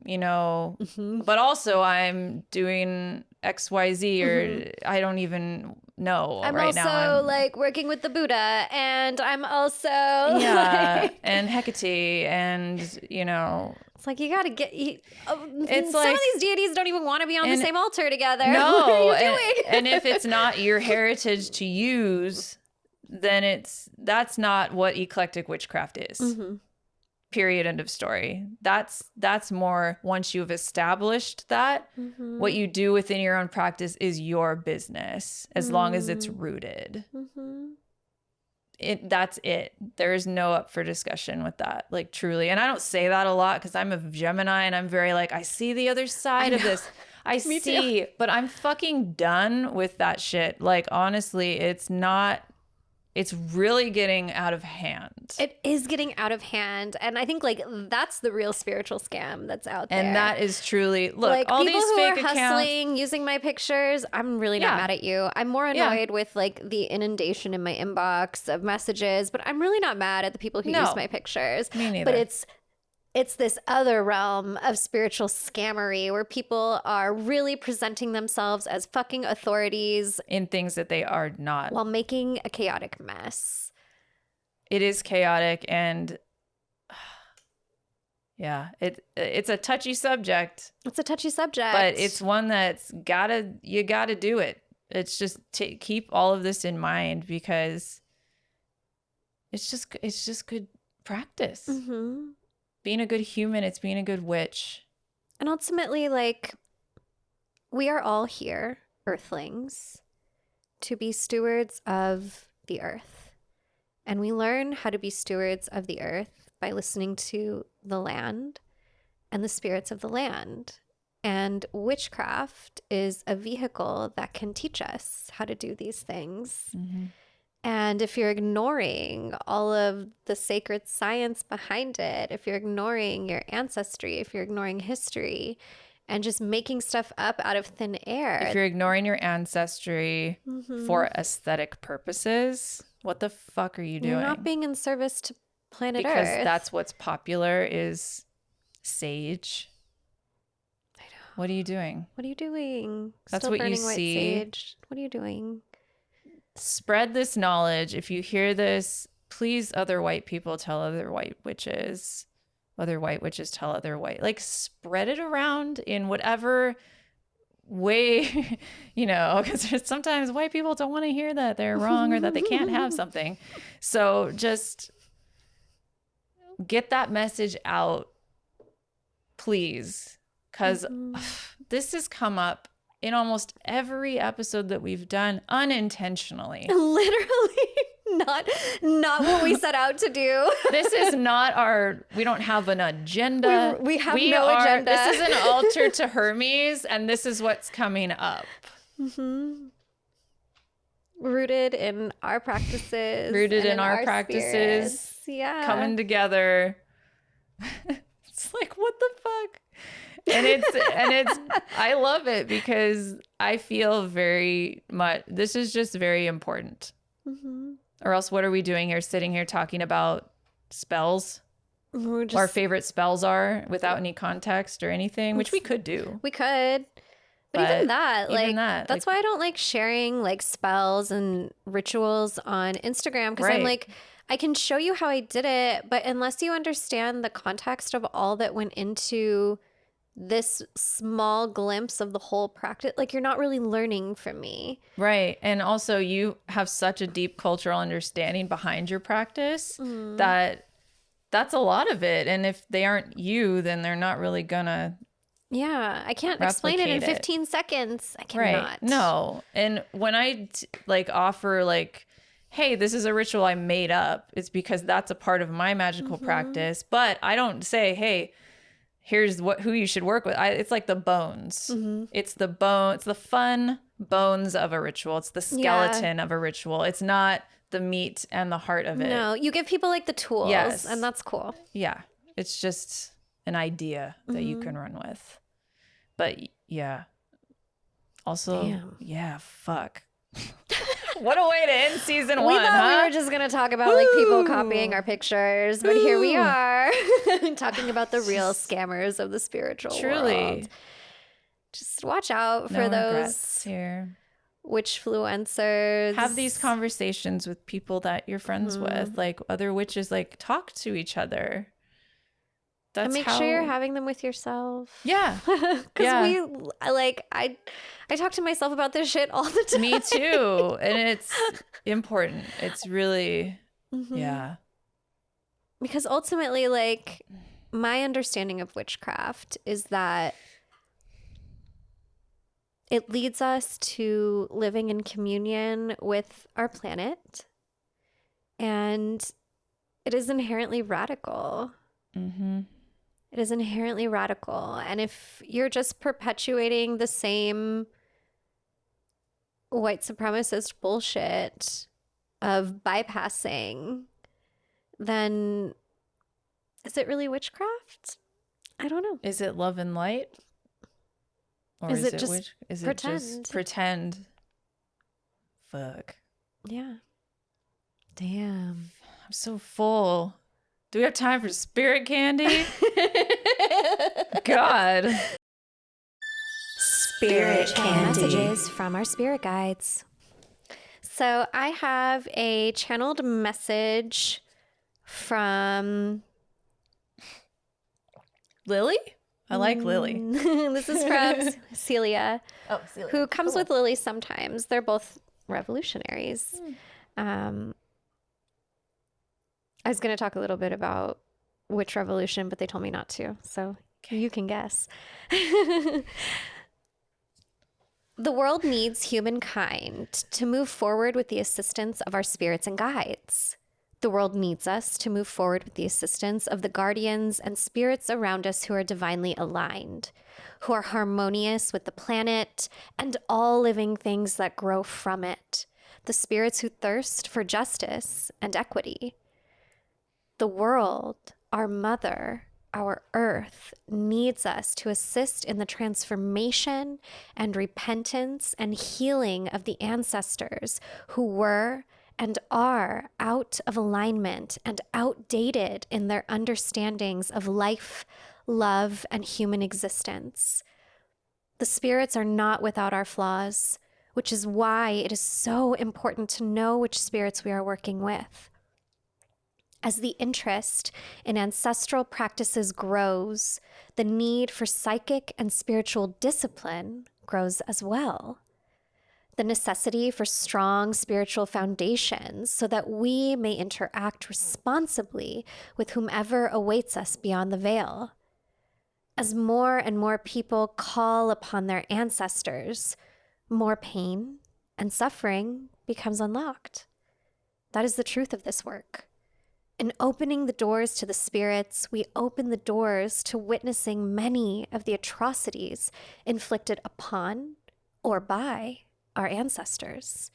but also I'm doing XYZ, or I don't even know I'm right also now. I'm like working with the Buddha, and I'm also and Hecate, and it's like you got to get. It's some like, of these deities don't even want to be on the same altar together. No, what are you doing? and if it's not your heritage to use, then that's not what eclectic witchcraft is. Period. End of story. That's more, once you've established that, what you do within your own practice is your business, as long as it's rooted. That's it. There is no up for discussion with that, like, truly. And I don't say that a lot because I'm a Gemini, and I'm very like, I see the other side of this. I see, but I'm fucking done with that shit. Like, honestly, it's not it's really getting out of hand. It is getting out of hand. And I think like that's the real spiritual scam that's out there. And that is truly, look, like all people these who fake are accounts. hustling, using my pictures, I'm really not Yeah. mad at you. I'm more Yeah. annoyed with like the inundation in my inbox of messages, but I'm really not mad at the people who No. use my pictures. Me neither. But it's this other realm of spiritual scammery where people are really presenting themselves as fucking authorities In things that they are not. while making a chaotic mess. It is chaotic, and yeah, it's a touchy subject, It's a touchy subject. but it's one that's you gotta do it. It's just to keep all of this in mind, because it's just good practice. Mhm. Being a good human, it's being a good witch. And ultimately, like, we are all here, earthlings, to be stewards of the earth. And we learn how to be stewards of the earth by listening to the land and the spirits of the land. And witchcraft is a vehicle that can teach us how to do these things. Mm-hmm. And if you're ignoring all of the sacred science behind it, if you're ignoring your ancestry, if you're ignoring history, and just making stuff up out of thin air. If you're ignoring your ancestry for aesthetic purposes, what the fuck are you doing? You're not being in service to planet Because Earth. that's what's popular is sage. I know. What are you doing? What are you doing? That's Still what you burning white see. sage. What are you doing? Spread this knowledge. If you hear this, please, other white people tell other white witches. Other white witches tell other white. Like, spread it around in whatever way, because sometimes white people don't want to hear that they're wrong or that they can't have something. So just get that message out, please, because this has come up in almost every episode that we've done unintentionally. Literally not what we set out to do. This is not we don't have an agenda. We have no agenda. This is an altar to Hermes, and this is what's coming up. Rooted in our practices. Rooted and in our practices. spirits. Yeah. Coming together. It's like, what the fuck? And it's I love it because I feel very much this is just very important. Or else what are we doing here, sitting here talking about spells? We're just, Our favorite spells are without any context or anything, which we could do. we could. But even that, that's why I don't like sharing like spells and rituals on Instagram, because I'm like, I can show you how I did it, but unless you understand the context of all that went into this small glimpse of the whole practice, like you're not really learning from me. Right. And also you have such a deep cultural understanding behind your practice that that's a lot of it. And if they aren't you, then they're not really gonna Yeah, I can't explain it in replicate it. 15 seconds. I cannot. Right. No. And when I offer like, hey, this is a ritual I made up, it's because that's a part of my magical practice. But I don't say, hey, here's who you should work with. It's like the bones. It's the bone. It's the fun bones of a ritual. It's the skeleton of a ritual. It's not the meat and the heart of it. No, you give people like the tools, Yes. and that's cool. Yeah. It's just an idea that you can run with. But yeah. Also, Damn. yeah, fuck. What a way to end season We one, thought huh? we were just gonna talk about like people Woo. copying our pictures, but here we Woo. are talking about the real scammers of the spiritual Truly. world. Just watch out No for regrets those here. witchfluencers. Have these conversations with people that you're friends with, like other witches. Like, talk to each other. That's and make how... sure you're having them with yourself. Yeah. Because Yeah. I talk to myself about this shit all the time. Me too. And it's important. It's really, yeah. Because ultimately, like, my understanding of witchcraft is that it leads us to living in communion with our planet. And it is inherently radical. Mm-hmm. It is inherently radical. And if you're just perpetuating the same white supremacist bullshit of bypassing, then is it really witchcraft? I don't know. Is it love and light? Or Is it just is pretend? it just pretend? Fuck. Yeah. Damn. I'm so full. Do we have time for spirit candy? God. Spirit candy. Messages from our spirit guides. So I have a channeled message from Lily? I like Lily. this is from Celia, Oh, Celia. who comes with Lily sometimes. They're both revolutionaries. I was going to talk a little bit about which revolution, but they told me not to. So you can guess. The world needs humankind to move forward with the assistance of our spirits and guides. The world needs us to move forward with the assistance of the guardians and spirits around us who are divinely aligned, who are harmonious with the planet and all living things that grow from it, the spirits who thirst for justice and equity. The world, our mother, our earth, needs us to assist in the transformation and repentance and healing of the ancestors who were and are out of alignment and outdated in their understandings of life, love, and human existence. The spirits are not without our flaws, which is why it is so important to know which spirits we are working with. As the interest in ancestral practices grows, the need for psychic and spiritual discipline grows as well. The necessity for strong spiritual foundations so that we may interact responsibly with whomever awaits us beyond the veil. As more and more people call upon their ancestors, more pain and suffering becomes unlocked. That is the truth of this work. In opening the doors to the spirits, we open the doors to witnessing many of the atrocities inflicted upon or by our ancestors.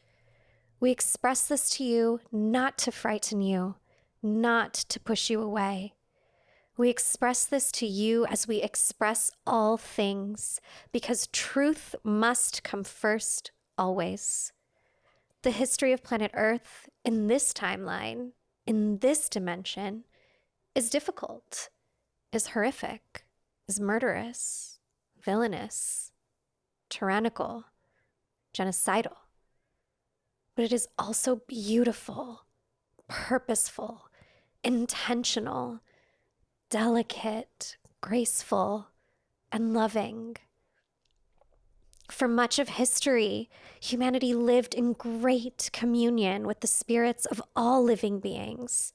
We express this to you not to frighten you, not to push you away. We express this to you as we express all things, because truth must come first, always. The history of planet Earth in this timeline, in this dimension, is difficult, is horrific, is murderous, villainous, tyrannical, genocidal. But it is also beautiful, purposeful, intentional, delicate, graceful, and loving. For much of history, humanity lived in great communion with the spirits of all living beings,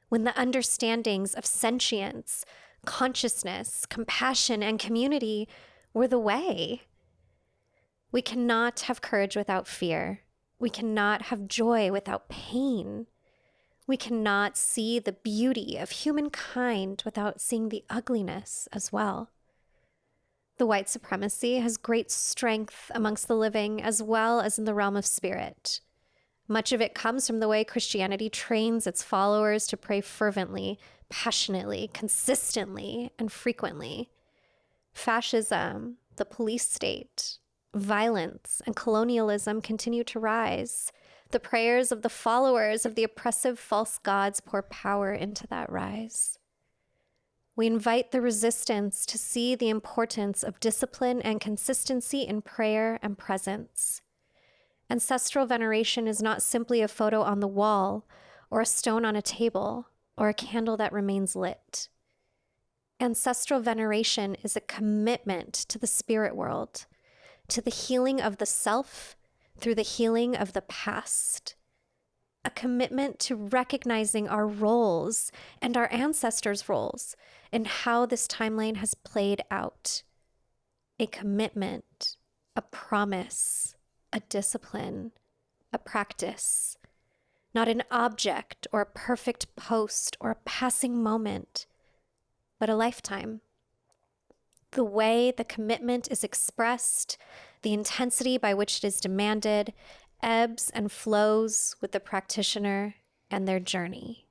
when the understandings of sentience, consciousness, compassion, and community were the way. We cannot have courage without fear. We cannot have joy without pain. We cannot see the beauty of humankind without seeing the ugliness as well. The white supremacy has great strength amongst the living as well as in the realm of spirit. Much of it comes from the way Christianity trains its followers to pray fervently, passionately, consistently, and frequently. Fascism, the police state, violence, and colonialism continue to rise. The prayers of the followers of the oppressive false gods pour power into that rise. We invite the resistance to see the importance of discipline and consistency in prayer and presence. Ancestral veneration is not simply a photo on the wall, or a stone on a table, or a candle that remains lit. Ancestral veneration is a commitment to the spirit world, to the healing of the self through the healing of the past. A commitment to recognizing our roles and our ancestors' roles in how this timeline has played out. A commitment, a promise, a discipline, a practice. Not an object or a perfect post or a passing moment, but a lifetime. The way the commitment is expressed, the intensity by which it is demanded, ebbs and flows with the practitioner and their journey.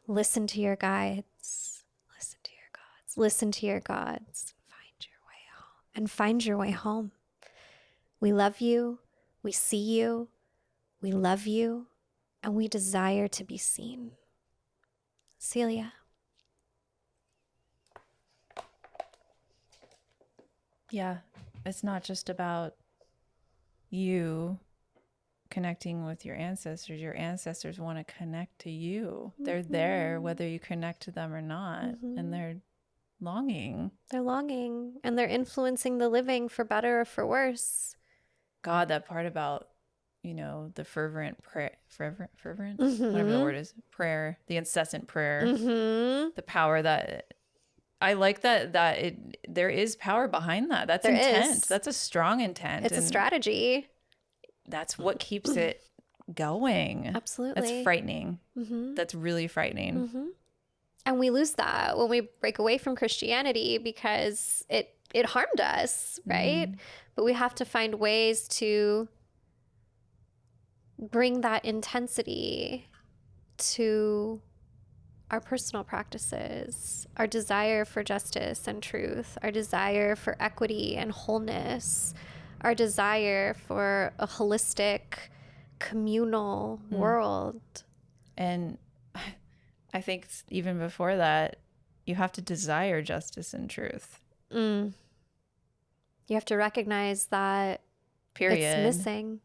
Listen to your guides. Listen to your gods. Listen to your gods. Find your way home. And find your way home. We love you. We see you. We love you. And we desire to be seen. Celia. Yeah. It's not just about you connecting with your ancestors. Your ancestors want to connect to you. They're there whether you connect to them or not. And they're longing. They're longing and they're influencing the living for better or for worse. God, that part about, the fervent prayer, fervent, whatever the word is, prayer, the incessant prayer, the power that I like that there is power behind that. That's intent. That's a strong intent. It's a strategy. That's what keeps it going. Absolutely. That's frightening. That's really frightening. And we lose that when we break away from Christianity because it harmed us, right? But we have to find ways to bring that intensity to our personal practices, our desire for justice and truth, our desire for equity and wholeness, our desire for a holistic, communal world. And I think even before that, you have to desire justice and truth. You have to recognize that Period. it's missing.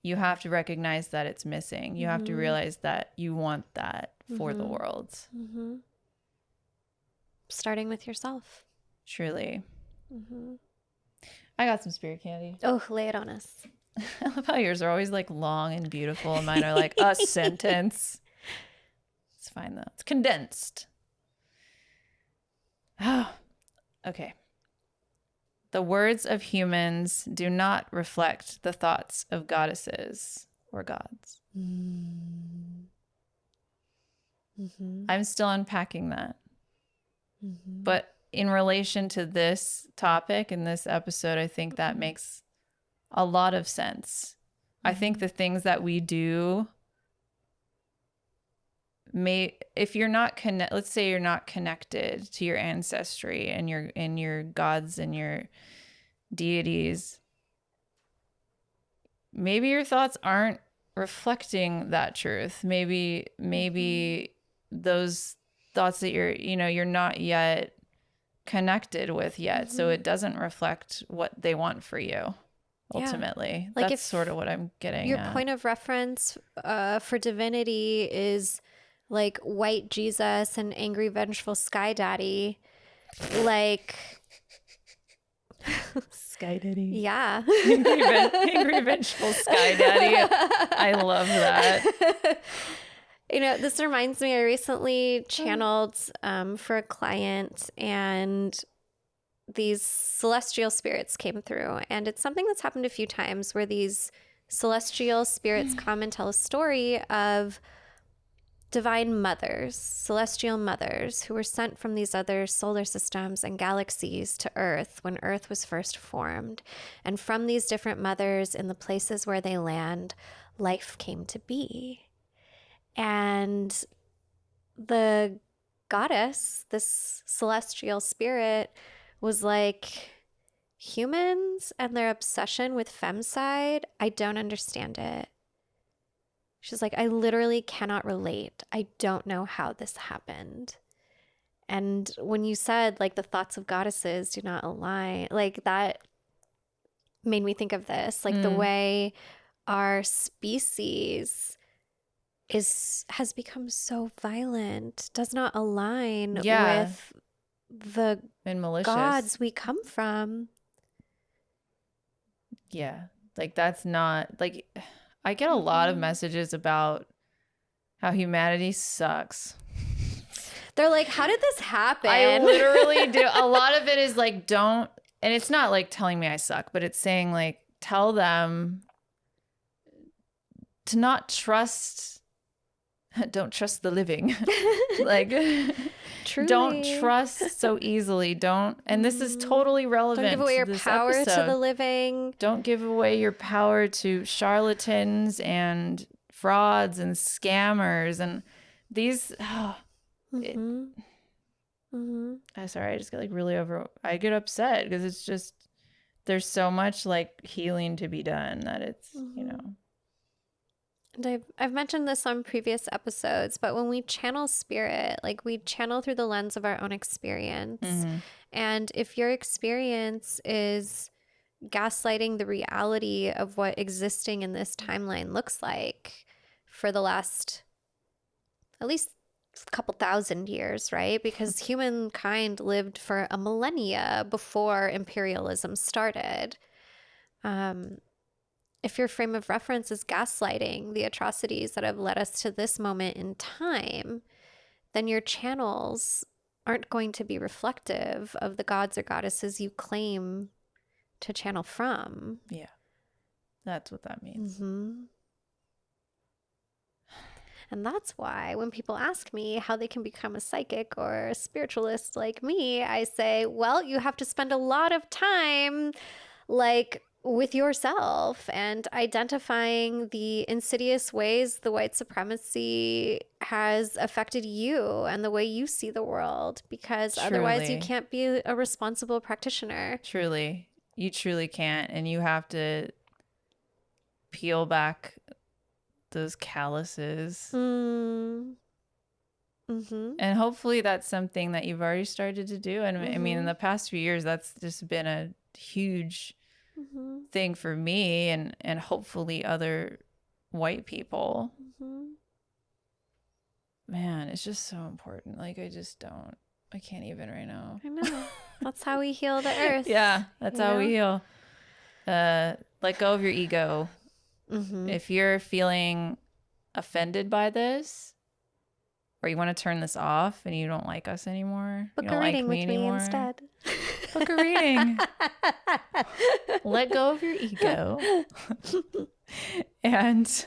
You have to recognize that it's missing. You have to realize that you want that for the world. Starting with yourself. Truly. I got some spirit candy. Oh, lay it on us. I love how yours are always like long and beautiful, and mine are like a sentence. It's fine though. It's condensed. Oh, okay. The words of humans do not reflect the thoughts of goddesses or gods. I'm still unpacking that. But in relation to this topic in this episode, I think that makes a lot of sense. I think the things that we do if you're not let's say you're not connected to your ancestry and your gods and your deities, maybe your thoughts aren't reflecting that truth. Maybe those thoughts that you're not yet connected with yet, so it doesn't reflect what they want for you ultimately. Like that's sort of what I'm getting your at. point of reference for divinity is like white Jesus and angry vengeful sky daddy, like Sky Daddy. yeah. Angry vengeful Sky Daddy. I love that. This reminds me, I recently channeled for a client, and these celestial spirits came through, and it's something that's happened a few times where these celestial spirits come and tell a story of divine mothers, celestial mothers who were sent from these other solar systems and galaxies to Earth when Earth was first formed. And from these different mothers in the places where they land, life came to be. And the goddess, this celestial spirit, was like, humans and their obsession with femicide, I don't understand it. She's like, I literally cannot relate. I don't know how this happened. And when you said like the thoughts of goddesses do not align, like that made me think of this, like the way our species has become so violent, does not align with the and malicious gods we come from. Yeah. Like that's not like, I get a lot of messages about how humanity sucks. They're like, how did this happen? I literally do. A lot of it is like, and it's not like telling me I suck, but it's saying like, tell them to not trust, don't trust the living. Like, Truly. Don't trust so easily. And this is totally relevant. Don't give away to your this power to episode. the living. Don't give away your power to charlatans and frauds and scammers and these. I'm sorry, I just get like really I get upset because it's just there's so much like healing to be done that it's And I've mentioned this on previous episodes, but when we channel spirit, like we channel through the lens of our own experience. And if your experience is gaslighting the reality of what existing in this timeline looks like for the last at least a couple thousand years, right? Because humankind lived for a millennia before imperialism started. If your frame of reference is gaslighting the atrocities that have led us to this moment in time, then your channels aren't going to be reflective of the gods or goddesses you claim to channel from. Yeah, that's what that means. And that's why when people ask me how they can become a psychic or a spiritualist like me, I say, well, you have to spend a lot of time like with yourself and identifying the insidious ways the white supremacy has affected you and the way you see the world, because otherwise you can't be a responsible practitioner. Truly. You truly can't. And you have to peel back those calluses. And hopefully that's something that you've already started to do. And I mean, in the past few years, that's just been a huge thing for me and hopefully other white people. Man, it's just so important. Like, I can't even right now. I know. That's how we heal the earth. Yeah, that's how we heal. Let go of your ego. If you're feeling offended by this, or you want to turn this off and you don't like us anymore, book you don't a reading like me with anymore, me instead. book a reading. Let go of your ego. and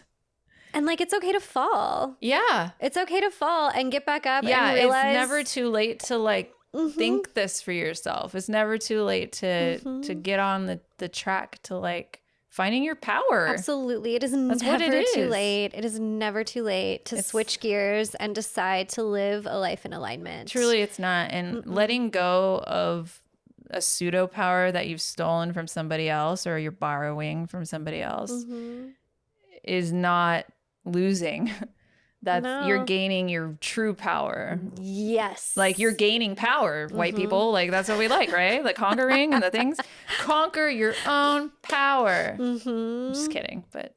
like, it's okay to fall. Yeah. It's okay to fall and get back up Yeah, and realize. it's never too late to like think this for yourself. It's never too late to get on the track to like finding your power. Absolutely. It is never too late. It is never too late to switch gears and decide to live a life in alignment. Truly, it's not. And letting go of a pseudo power that you've stolen from somebody else or you're borrowing from somebody else is not losing. You're gaining your true power. Yes. Like, you're gaining power, white people. Like, that's what we like, right? Like conquering and the things. Conquer your own power. I'm just kidding, but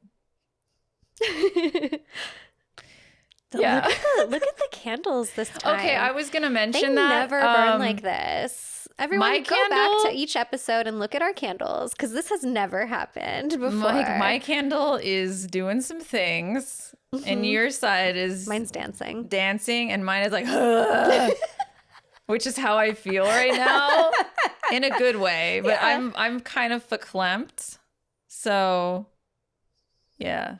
yeah. Look at the candles this time. Okay, I was gonna mention they that. never burn like this. Everyone, go back to each episode and look at our candles, because this has never happened before. My candle is doing some things, and your side is mine's dancing, and mine is like, which is how I feel right now, in a good way. But yeah. I'm kind of verklempt, so yeah,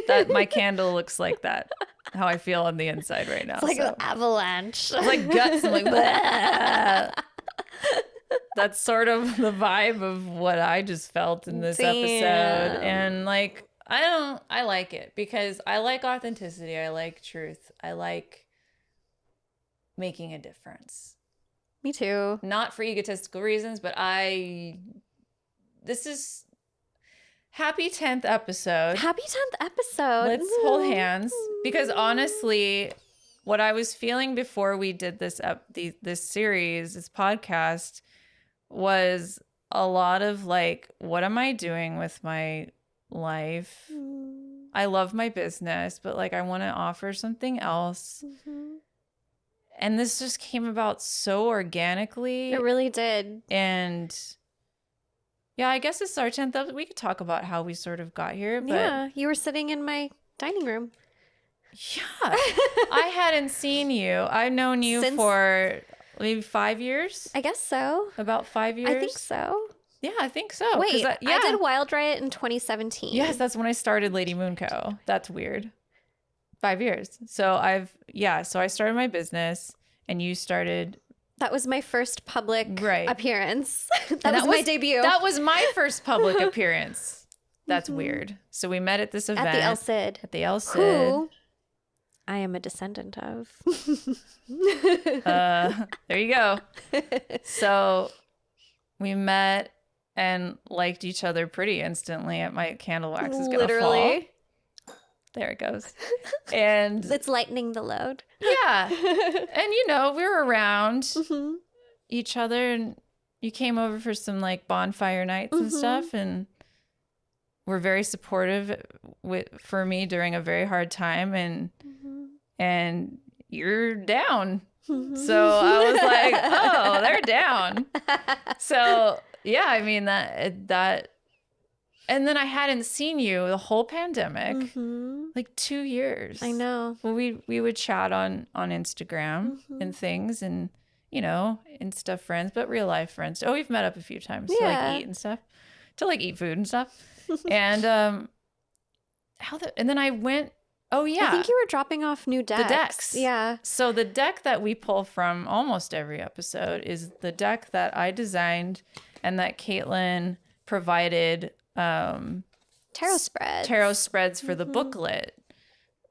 that my candle looks like that. How I feel on the inside right now. It's like an avalanche. It's like guts. I'm like, bleh. That's sort of the vibe of what I just felt in this episode. And like, I like it because I like authenticity. I like truth. I like making a difference. Me too. Not for egotistical reasons, but this is happy 10th episode. Happy 10th episode. Let's hold hands, because honestly, what I was feeling before we did this series, this podcast, was a lot of like, what am I doing with my life? I love my business, but like, I want to offer something else. And this just came about so organically. It really did. And yeah, I guess it's our 10th episode. We could talk about how we sort of got here. But yeah, you were sitting in my dining room. Yeah. I hadn't seen you. I've known you for maybe 5 years. I guess so. About 5 years. I think so. Yeah, I think so. Wait, I did Wild Riot in 2017. Yes, that's when I started Lady Moon Co. That's weird. 5 years. So I started my business, and you started. That was my first public Right. appearance. And that was my debut. That was my first public appearance. That's weird. So we met at this event. At the El Cid. At the El Cid. Who I am a descendant of. There you go. So we met and liked each other pretty instantly at my candle wax is gonna fall. There it goes. And It's lightening the load. yeah. And you know, we were around each other, and you came over for some like bonfire nights and stuff, and were very supportive for me during a very hard time, and you're down. So I was like, oh, they're down. So yeah, I mean that and then I hadn't seen you the whole pandemic, like 2 years. I know. Well, we would chat on Instagram and things, and you know, Insta friends, but real life friends. Oh, we've met up a few times to like eat and stuff, to like eat food and stuff. And and then I went. Oh yeah, I think you were dropping off new decks. The decks. Yeah. So the deck that we pull from almost every episode is the deck that I designed and that Kaitlyn provided Tarot spreads for the booklet.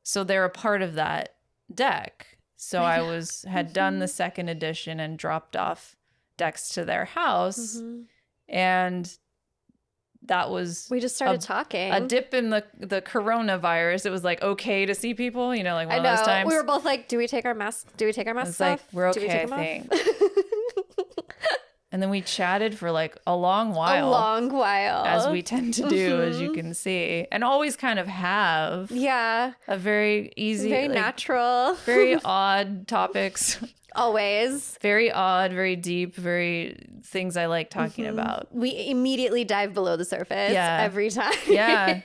So they're a part of that deck. So I had done the second edition and dropped off decks to their house. And that was we just started talking. A dip in the coronavirus. It was like okay to see people, you know, like one of those times. We were both like, do we take our masks It's off? like, we're Do we okay, take I them think. And then we chatted for like a long while. A long while. As we tend to do, as you can see. And always kind of have a very easy, very like, natural, very odd topics. Always. Very odd, very deep, very things I like talking about. We immediately dive below the surface every time. Yeah.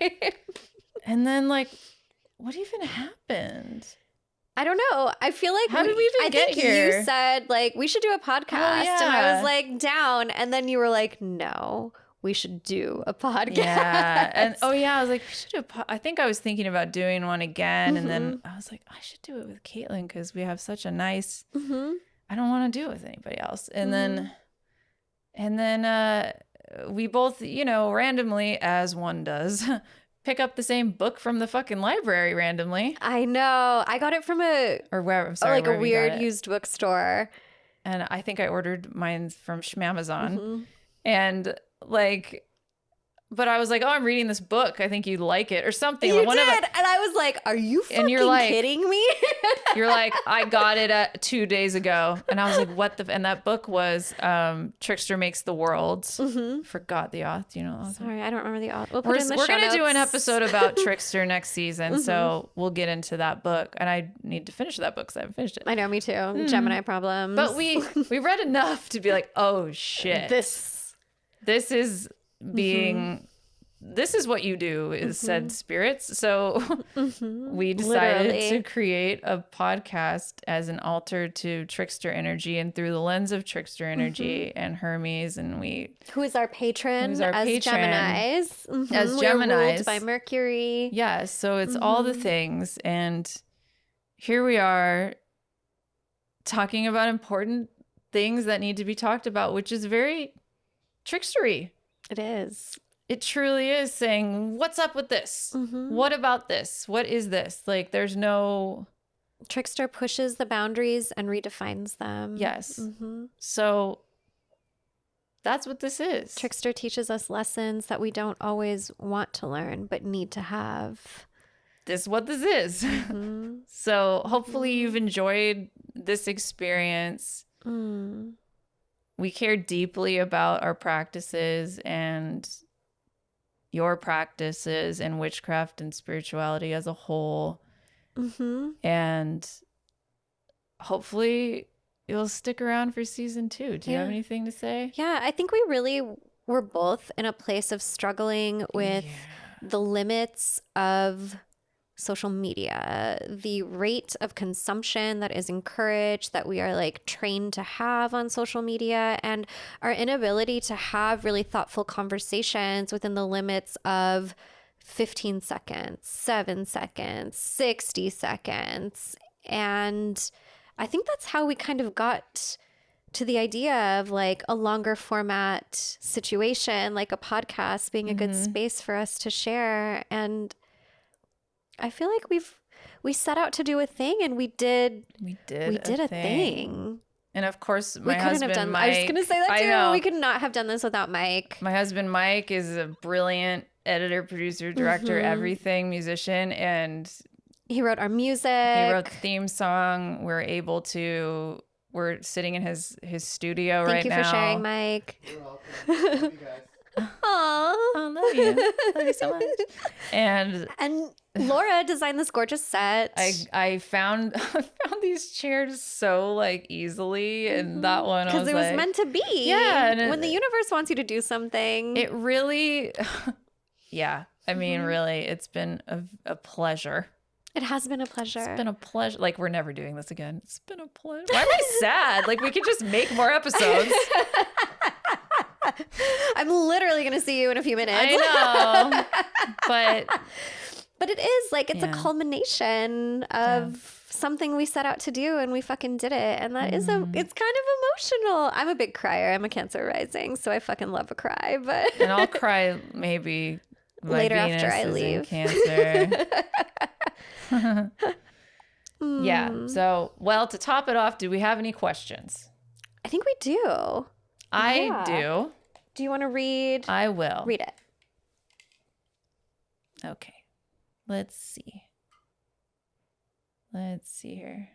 And then like, what even happened? I don't know. I feel like how did we even get here? I think you said like we should do a podcast, and I was like down, and then you were like, no, we should do a podcast. Yeah, and I was like, we should do I think I was thinking about doing one again, and then I was like, I should do it with Kaitlyn because we have such a nice. I don't want to do it with anybody else, and then we both, you know, randomly, as one does. Pick up the same book from the fucking library randomly. I know. I got it from a weird used bookstore. And I think I ordered mine from Schmamazon. And like, but I was like, oh, I'm reading this book. I think you'd like it or something. You did. And I was like, are you fucking kidding me? You're like, I got it 2 days ago. And I was like, what the? And that book was Trickster Makes the Worlds. Forgot the author. You know. Sorry, I don't remember the author. We're going to do an episode about Trickster next season. So we'll get into that book. And I need to finish that book because I haven't finished it. I know, me too. Gemini problems. But we read enough to be like, oh, shit. This is being this is what you do is said spirits. So we decided to create a podcast as an altar to Trickster energy and through the lens of Trickster energy and Hermes, and who is our patron as Geminis. As We're Geminis ruled by Mercury. Yes, so it's all the things, and here we are talking about important things that need to be talked about, which is very trickstery. It is. It truly is saying, what's up with this? What about this? What is this? Like, there's no... Trickster pushes the boundaries and redefines them. Yes. So that's what this is. Trickster teaches us lessons that we don't always want to learn, but need to have. This is what this is. So hopefully you've enjoyed this experience. We care deeply about our practices and your practices and witchcraft and spirituality as a whole. And hopefully you'll stick around for season 2. Do you have anything to say? Yeah, I think we really were both in a place of struggling with the limits of social media, the rate of consumption that is encouraged, that we are like trained to have on social media, and our inability to have really thoughtful conversations within the limits of 15 seconds, 7 seconds, 60 seconds. And I think that's how we kind of got to the idea of like a longer format situation, like a podcast being a good space for us to share. And I feel like we set out to do a thing, and we did a thing. And of course, We my couldn't husband have done. Mike. I was gonna say that I too. know. We could not have done this without Mike. My husband Mike is a brilliant editor, producer, director, everything, musician, and He wrote our music. he wrote the theme song. We're sitting in his studio right now. Thank you for sharing, Mike. You're welcome. Love you guys. Aww. Oh, love you. Love you so much. And Laura designed this gorgeous set. I found these chairs so like easily, and that one I because was it was like, meant to be. Yeah, and when the universe wants you to do something. it really, yeah. I mean, really, it's been a pleasure. It has been a pleasure. It's been a pleasure. Like, we're never doing this again. It's been a pleasure. Why am I sad? Like, we could just make more episodes. I'm literally going to see you in a few minutes. I know. But it is like, it's a Yeah. culmination of something we set out to do, and we fucking did it. And that is it's kind of emotional. I'm a big crier. I'm a Cancer rising, so I fucking love a cry. But And I'll cry maybe my Later Venus after I is in leave. Cancer. Yeah. So, well, to top it off, do we have any questions? I think we do. I Yeah. do. Do you want to read? I will. Read it. Okay. Let's see. Let's see here.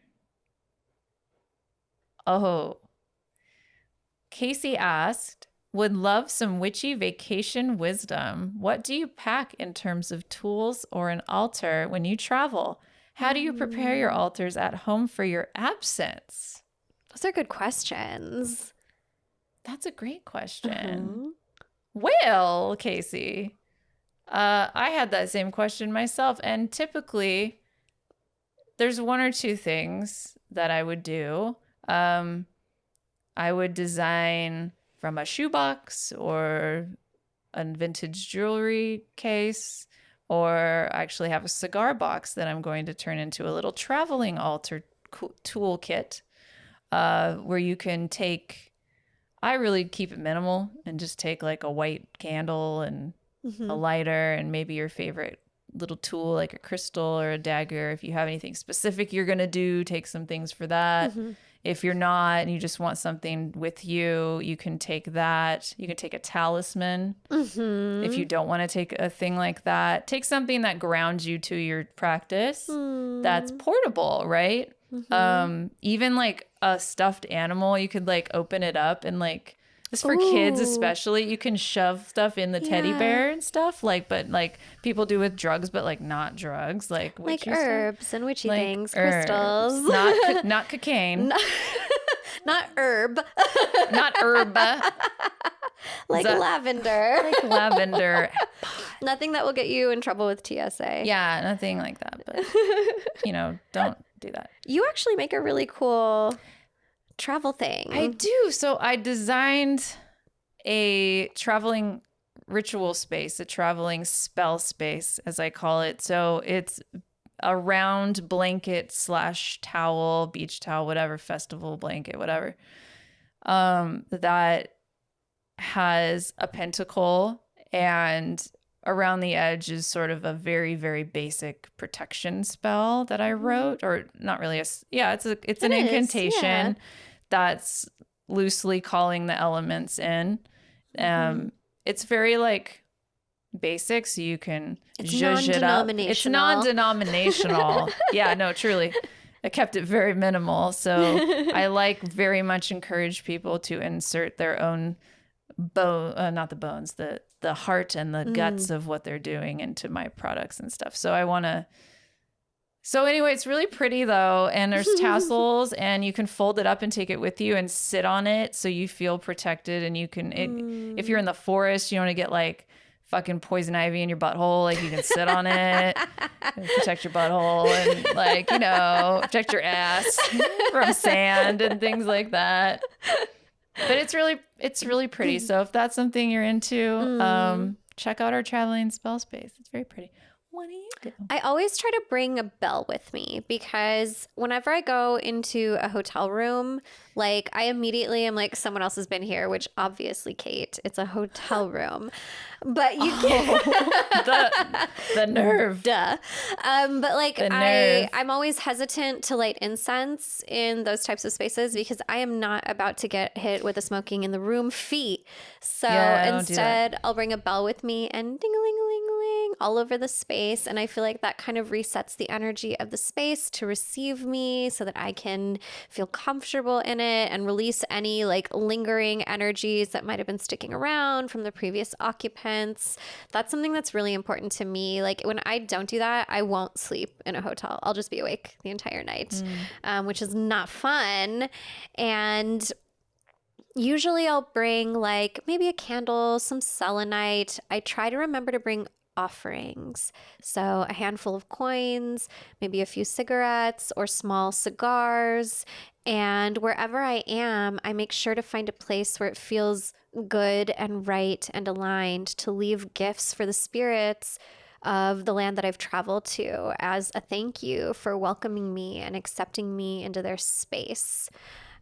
Oh. Casey asked, would love some witchy vacation wisdom. What do you pack in terms of tools or an altar when you travel? How do you prepare your altars at home for your absence? Those are good questions. That's a great question. Mm-hmm. Well, Casey, I had that same question myself. And typically, there's one or two things that I would do. I would design from a shoebox or a vintage jewelry case, or actually have a cigar box that I'm going to turn into a little traveling altar toolkit, where you can take, I really keep it minimal and just take like a white candle and a lighter and maybe your favorite little tool like a crystal or a dagger. If you have anything specific you're going to do, take some things for that. If you're not and you just want something with you, you can take that. You can take a talisman. If you don't want to take a thing like that, take something that grounds you to your practice that's portable, right? Even like a stuffed animal, you could like open it up and like, this for kids especially, you can shove stuff in the teddy bear and stuff, like, but like people do with drugs, but like not drugs, like Like witchy stuff. herbs and witchy Like things, herbs. crystals. Not cocaine, Not herb. not herb, Like that- lavender. like lavender. Nothing that will get you in trouble with TSA. Yeah, nothing like that. But don't do that. You actually make a really cool travel thing. I do. So I designed a traveling ritual space, a traveling spell space, as I call it. So it's a round blanket / towel, beach towel, whatever, festival blanket, whatever, that has a pentacle, and around the edge is sort of a very, very basic protection spell that I wrote, or not really it's an incantation that's loosely calling the elements in. It's very like basic, so you can zhuzh it up. It's non-denominational. Yeah, no, truly. I kept it very minimal. So I like very much encourage people to insert their own not the bones, the heart and the guts of what they're doing into my products and stuff. So anyway, it's really pretty though. And there's tassels and you can fold it up and take it with you and sit on it. So you feel protected, and you can, if you're in the forest, you don't want to get like fucking poison ivy in your butthole. Like you can sit on it and protect your butthole and like, protect your ass from sand and things like that. But it's really pretty. So if that's something you're into, check out our traveling spell space. It's very pretty. What do you do? I always try to bring a bell with me because whenever I go into a hotel room, like I immediately am like, someone else has been here, which obviously, Kate, it's a hotel room, but you The nerve. Duh. But like The nerve. I'm always hesitant to light incense in those types of spaces because I am not about to get hit with a smoking in the room fee. So Yeah, don't do that. instead I'll bring a bell with me and ding-a-ling-a-ling-a-ling all over the space. And I feel like that kind of resets the energy of the space to receive me so that I can feel comfortable in it and release any like lingering energies that might have been sticking around from the previous occupants. That's something that's really important to me. Like when I don't do that, I won't sleep in a hotel. I'll just be awake the entire night, which is not fun. And usually I'll bring like maybe a candle, some selenite. I try to remember to bring offerings. So a handful of coins, maybe a few cigarettes or small cigars. And wherever I am, I make sure to find a place where it feels good and right and aligned to leave gifts for the spirits of the land that I've traveled to as a thank you for welcoming me and accepting me into their space.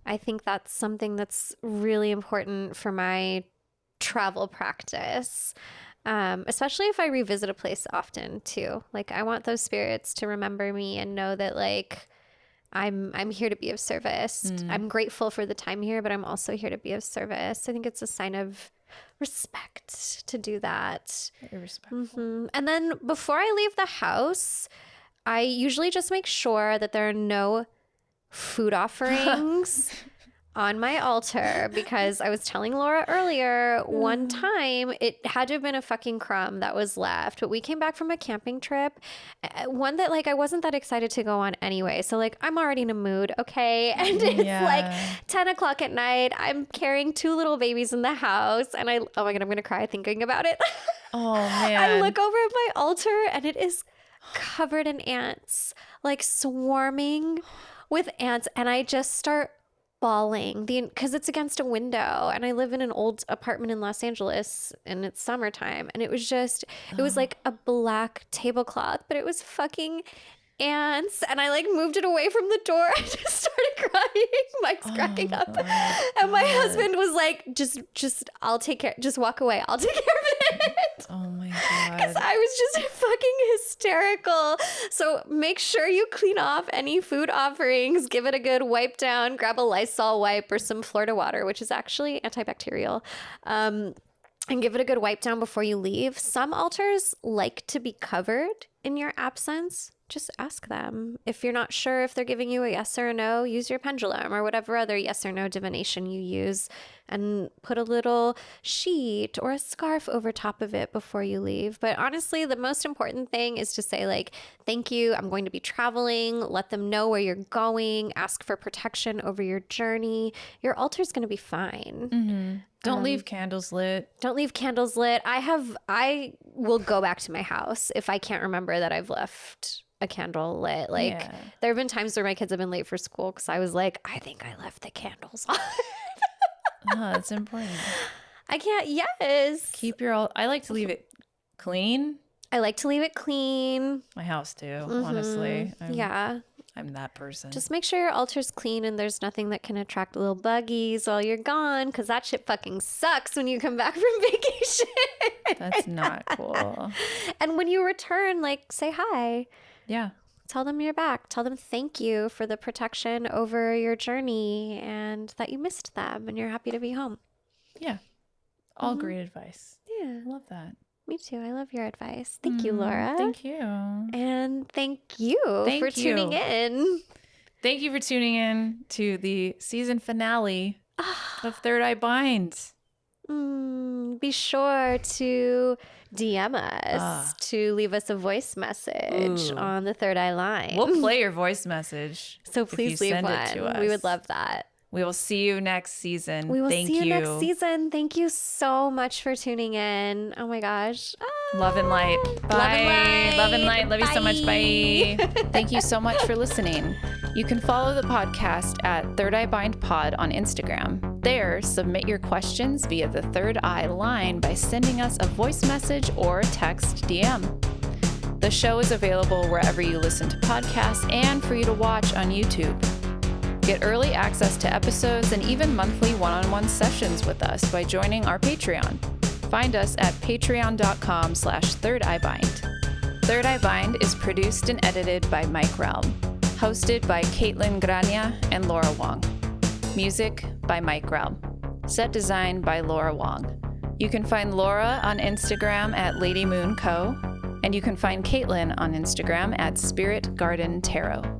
I think that's something that's really important for my travel practice. Especially if I revisit a place often too. Like I want those spirits to remember me and know that like I'm here to be of service. I'm grateful for the time here, but I'm also here to be of service. I think it's a sign of respect to do that. Very respectful. And then before I leave the house, I usually just make sure that there are no food offerings on my altar because I was telling Laura earlier, one time it had to have been a fucking crumb that was left, but we came back from a camping trip, one that like I wasn't that excited to go on anyway. So like I'm already in a mood, okay? And it's like 10 o'clock at night. I'm carrying 2 little babies in the house and oh my God, I'm gonna cry thinking about it. Oh man. I look over at my altar and it is covered in ants, like swarming with ants, and I just start bawling because it's against a window and I live in an old apartment in Los Angeles and it's summertime, and it was like a black tablecloth, but it was fucking ants, and I like moved it away from the door. I just started crying. Mike's cracking up, and my husband was like, just I'll take care, just walk away, I'll take care of it. Oh my God. Because I was just fucking hysterical. So make sure you clean off any food offerings, give it a good wipe down, grab a Lysol wipe or some Florida water, which is actually antibacterial, and give it a good wipe down before you leave. Some altars like to be covered in your absence. Just ask them. If you're not sure if they're giving you a yes or a no, use your pendulum or whatever other yes or no divination you use, and put a little sheet or a scarf over top of it before you leave. But honestly, the most important thing is to say like, thank you, I'm going to be traveling. Let them know where you're going. Ask for protection over your journey. Your altar's going to be fine. Don't leave candles lit. Don't leave candles lit. I will go back to my house if I can't remember that I've left a candle lit. Like there have been times where my kids have been late for school because I was like, I think I left the candles on. Oh, that's important. I can't. Yes. Keep I like to leave it clean. I like to leave it clean. My house too, honestly. I'm that person. Just make sure your altar's clean and there's nothing that can attract little buggies while you're gone, because that shit fucking sucks when you come back from vacation. That's not cool. And when you return, like, say hi. Yeah. Tell them you're back. Tell them thank you for the protection over your journey and that you missed them and you're happy to be home. Yeah. All great advice. Yeah. I love that. Me too. I love your advice. Thank you, Laura. Thank you. And thank you for tuning in. Thank you for tuning in to the season finale of Third Eye Bind. Be sure to DM us to leave us a voice message on the Third Eye line. We'll play your voice message. So please leave one. It to us. We would love that. We will see you next season. We will see you next season. Thank you so much for tuning in. Oh my gosh. Love and light. Bye. Love and light. Love and light. Love you so much. Bye. Thank you so much for listening. You can follow the podcast at Third Eye Bind Pod on Instagram. There, submit your questions via the Third Eye line by sending us a voice message or text DM. The show is available wherever you listen to podcasts and for you to watch on YouTube. Get early access to episodes and even monthly one-on-one sessions with us by joining our Patreon. Find us at patreon.com/thirdeyebind. Third Eye Bind is produced and edited by Mike Realm. Hosted by Kaitlyn Grania and Laura Wong. Music by Mike Realm. Set design by Laura Wong. You can find Laura on Instagram at Lady Moon Co. And you can find Kaitlyn on Instagram at Spirit Garden Tarot.